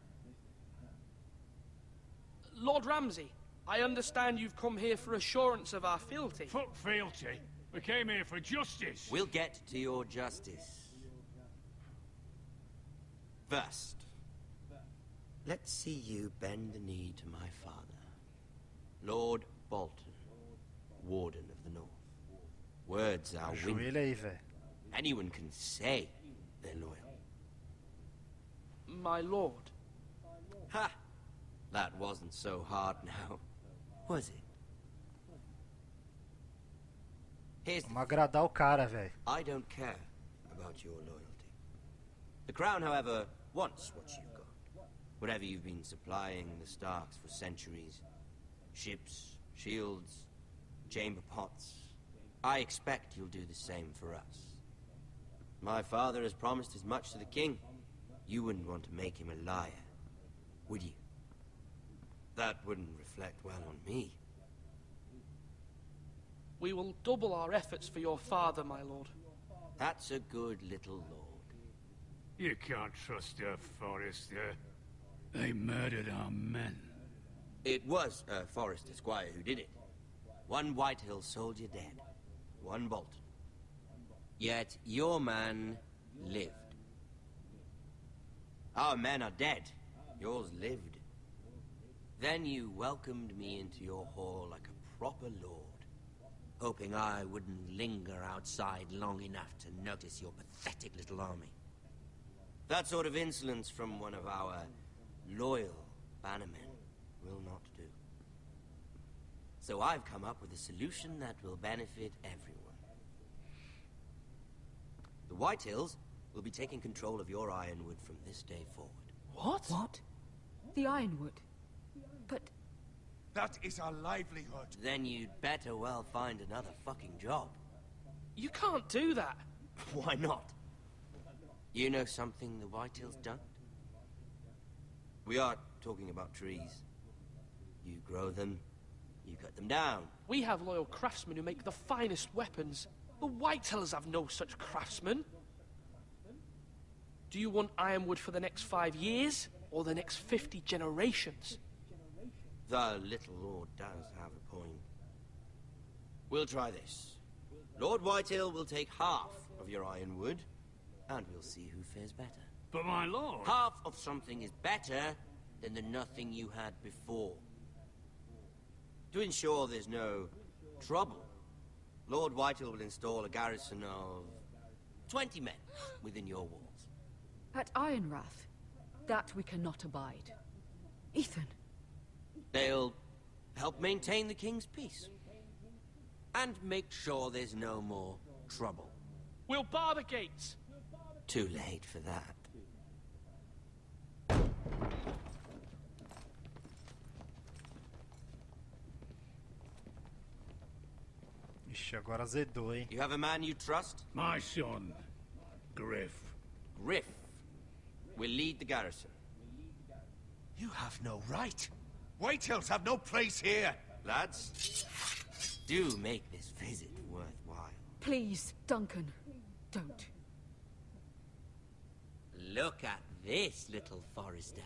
Lord Ramsay, I understand you've come here for assurance of our fealty. Fuck fealty. We came here for justice. We'll get to your justice. First, let's see you bend the knee to my father, Lord Bolton, Warden of the North. Words are wind. Ajoelha aí, velho. Anyone can say they're loyal. My lord. Ha! That wasn't so hard now, was it? Here's Vamos agradar o cara, velho. I don't care about your loyalty. The Crown, however, wants what you've got. Whatever you've been supplying the Starks for centuries. Ships, shields, chamber pots. I expect you'll do the same for us. My father has promised as much to the king. You wouldn't want to make him a liar, would you? That wouldn't reflect well on me. We will double our efforts for your father, my lord. That's a good little lord. You can't trust her, Forrester. They murdered our men. It was a Forrester squire who did it. One Whitehill soldier dead. One Bolton. Yet your man lived. Our men are dead. Yours lived. Then you welcomed me into your hall like a proper lord, hoping I wouldn't linger outside long enough to notice your pathetic little army. That sort of insolence from one of our loyal bannermen will not do. So I've come up with a solution that will benefit everyone. The Whitehills will be taking control of your ironwood from this day forward. What? What? The Ironwood? But... That is our livelihood. Then you'd better well find another fucking job. You can't do that. Why not? You know something the Whitehills don't? We are talking about trees. You grow them, you cut them down. We have loyal craftsmen who make the finest weapons. The Whitehills have no such craftsmen. Do you want ironwood for the next 5 years, or the next 50 generations? The little lord does have a point. We'll try this. Lord Whitehill will take half of your ironwood, and we'll see who fares better. But my lord... Half of something is better than the nothing you had before. To ensure there's no trouble, Lord Whitehill will install a garrison of 20 men within your walls. At Ironrath, that we cannot abide. Ethan. They'll help maintain the king's peace. And make sure there's no more trouble. We'll bar the gates. Too late for that. Ixi, agora azedou, hein? You have a man you trust? My son, Griff. Griff will lead the garrison. You have no right. Whitehills have no place here. Lads, do make this visit worthwhile. Please, Duncan, don't. Look at this, little Forrester.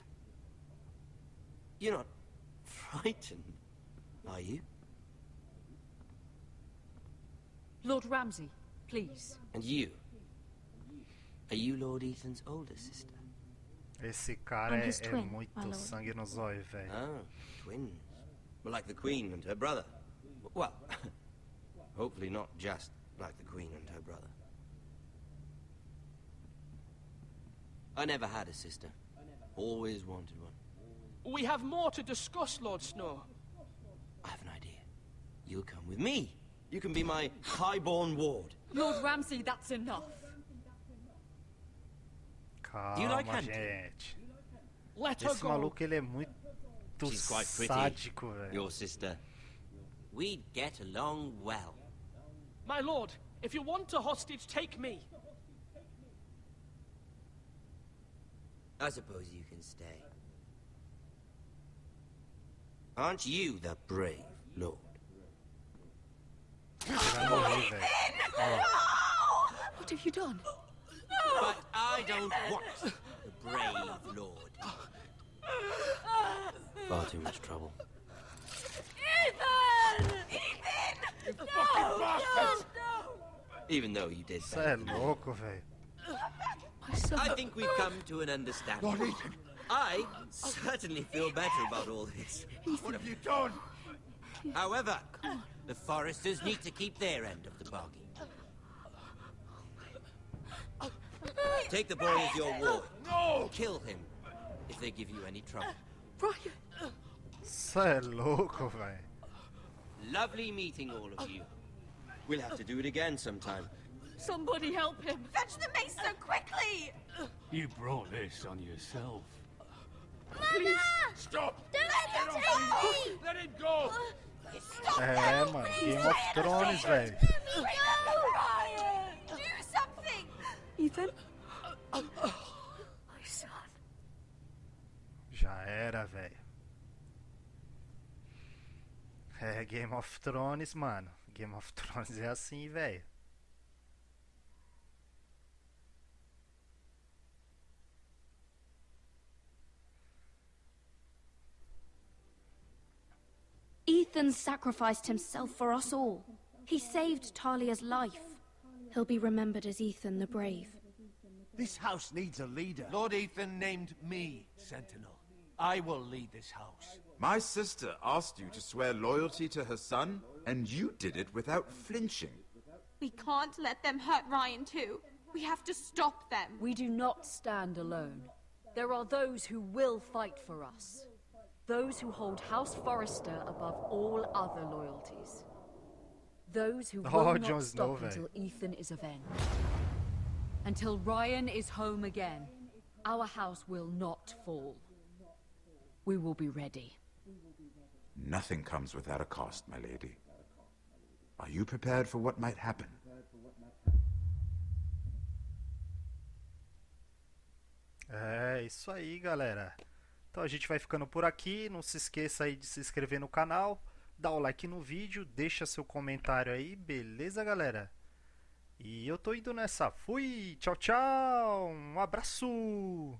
You're not frightened, are you? Lord Ramsay, please. And you? Are you Lord Ethan's older sister? Esse cara é muito sangue no zóio, velho. Ah, twins. Well, like the Queen and her brother. Well, hopefully not just like the Queen and her brother. I never had a sister. Always wanted one. We have more to discuss, Lord Snow. I have an idea. You'll come with me. You can be my highborn ward. Lord Ramsay, that's enough. Calma, gente. Let her Esse go. maluco, ele é muito She's quite pretty, sádico, velho. your sister. We'd get along well. My lord, if you want a hostage, take me. I suppose you can stay. Aren't you the brave lord? Ele vai morrer, velho. Ó. What have you done? But I don't want the brave lord. Far too much trouble. Ethan! Ethan! You fucking bastard! No! even though you did Cê é louco, velho. I think we've come to an understanding. Lord Ethan! I certainly feel better about all this. What have you done? However, the Foresters need to keep their end of the bargain. Take the boy as your ward. No! Kill him if they give you any trouble. Cê é louco, velho. Lovely meeting all of you. We'll have to do it again sometime. Somebody help him! Fetch the mace so quickly! You brought this on yourself. Mother! Stop! Don't let him take me! Let him go! Stop É, mano, Game of Thrones, velho. Ryan! Do something! Ethan? My son. Já era, velho. É Game of Thrones, mano. Game of Thrones é assim, velho. Ethan sacrificed himself for us all. He saved Talia's life. He'll be remembered as Ethan the Brave. This house needs a leader. Lord Ethan named me Sentinel. I will lead this house. My sister asked you to swear loyalty to her son, and you did it without flinching. We can't let them hurt Ryan too. We have to stop them. We do not stand alone. There are those who will fight for us. Those who hold House Forrester above all other loyalties. Those who will not Jon Snow, stop velho. until Ethan is avenged. Until Ryan is home again, our house will not fall. We will be ready. Nothing comes without a cost, my lady. Are you prepared for what might happen? É isso aí, galera. Então a gente vai ficando por aqui. Não se esqueça aí de se inscrever no canal, dá o like no vídeo, deixa seu comentário aí, beleza, galera? E eu tô indo nessa. Fui! Tchau, tchau! Um abraço!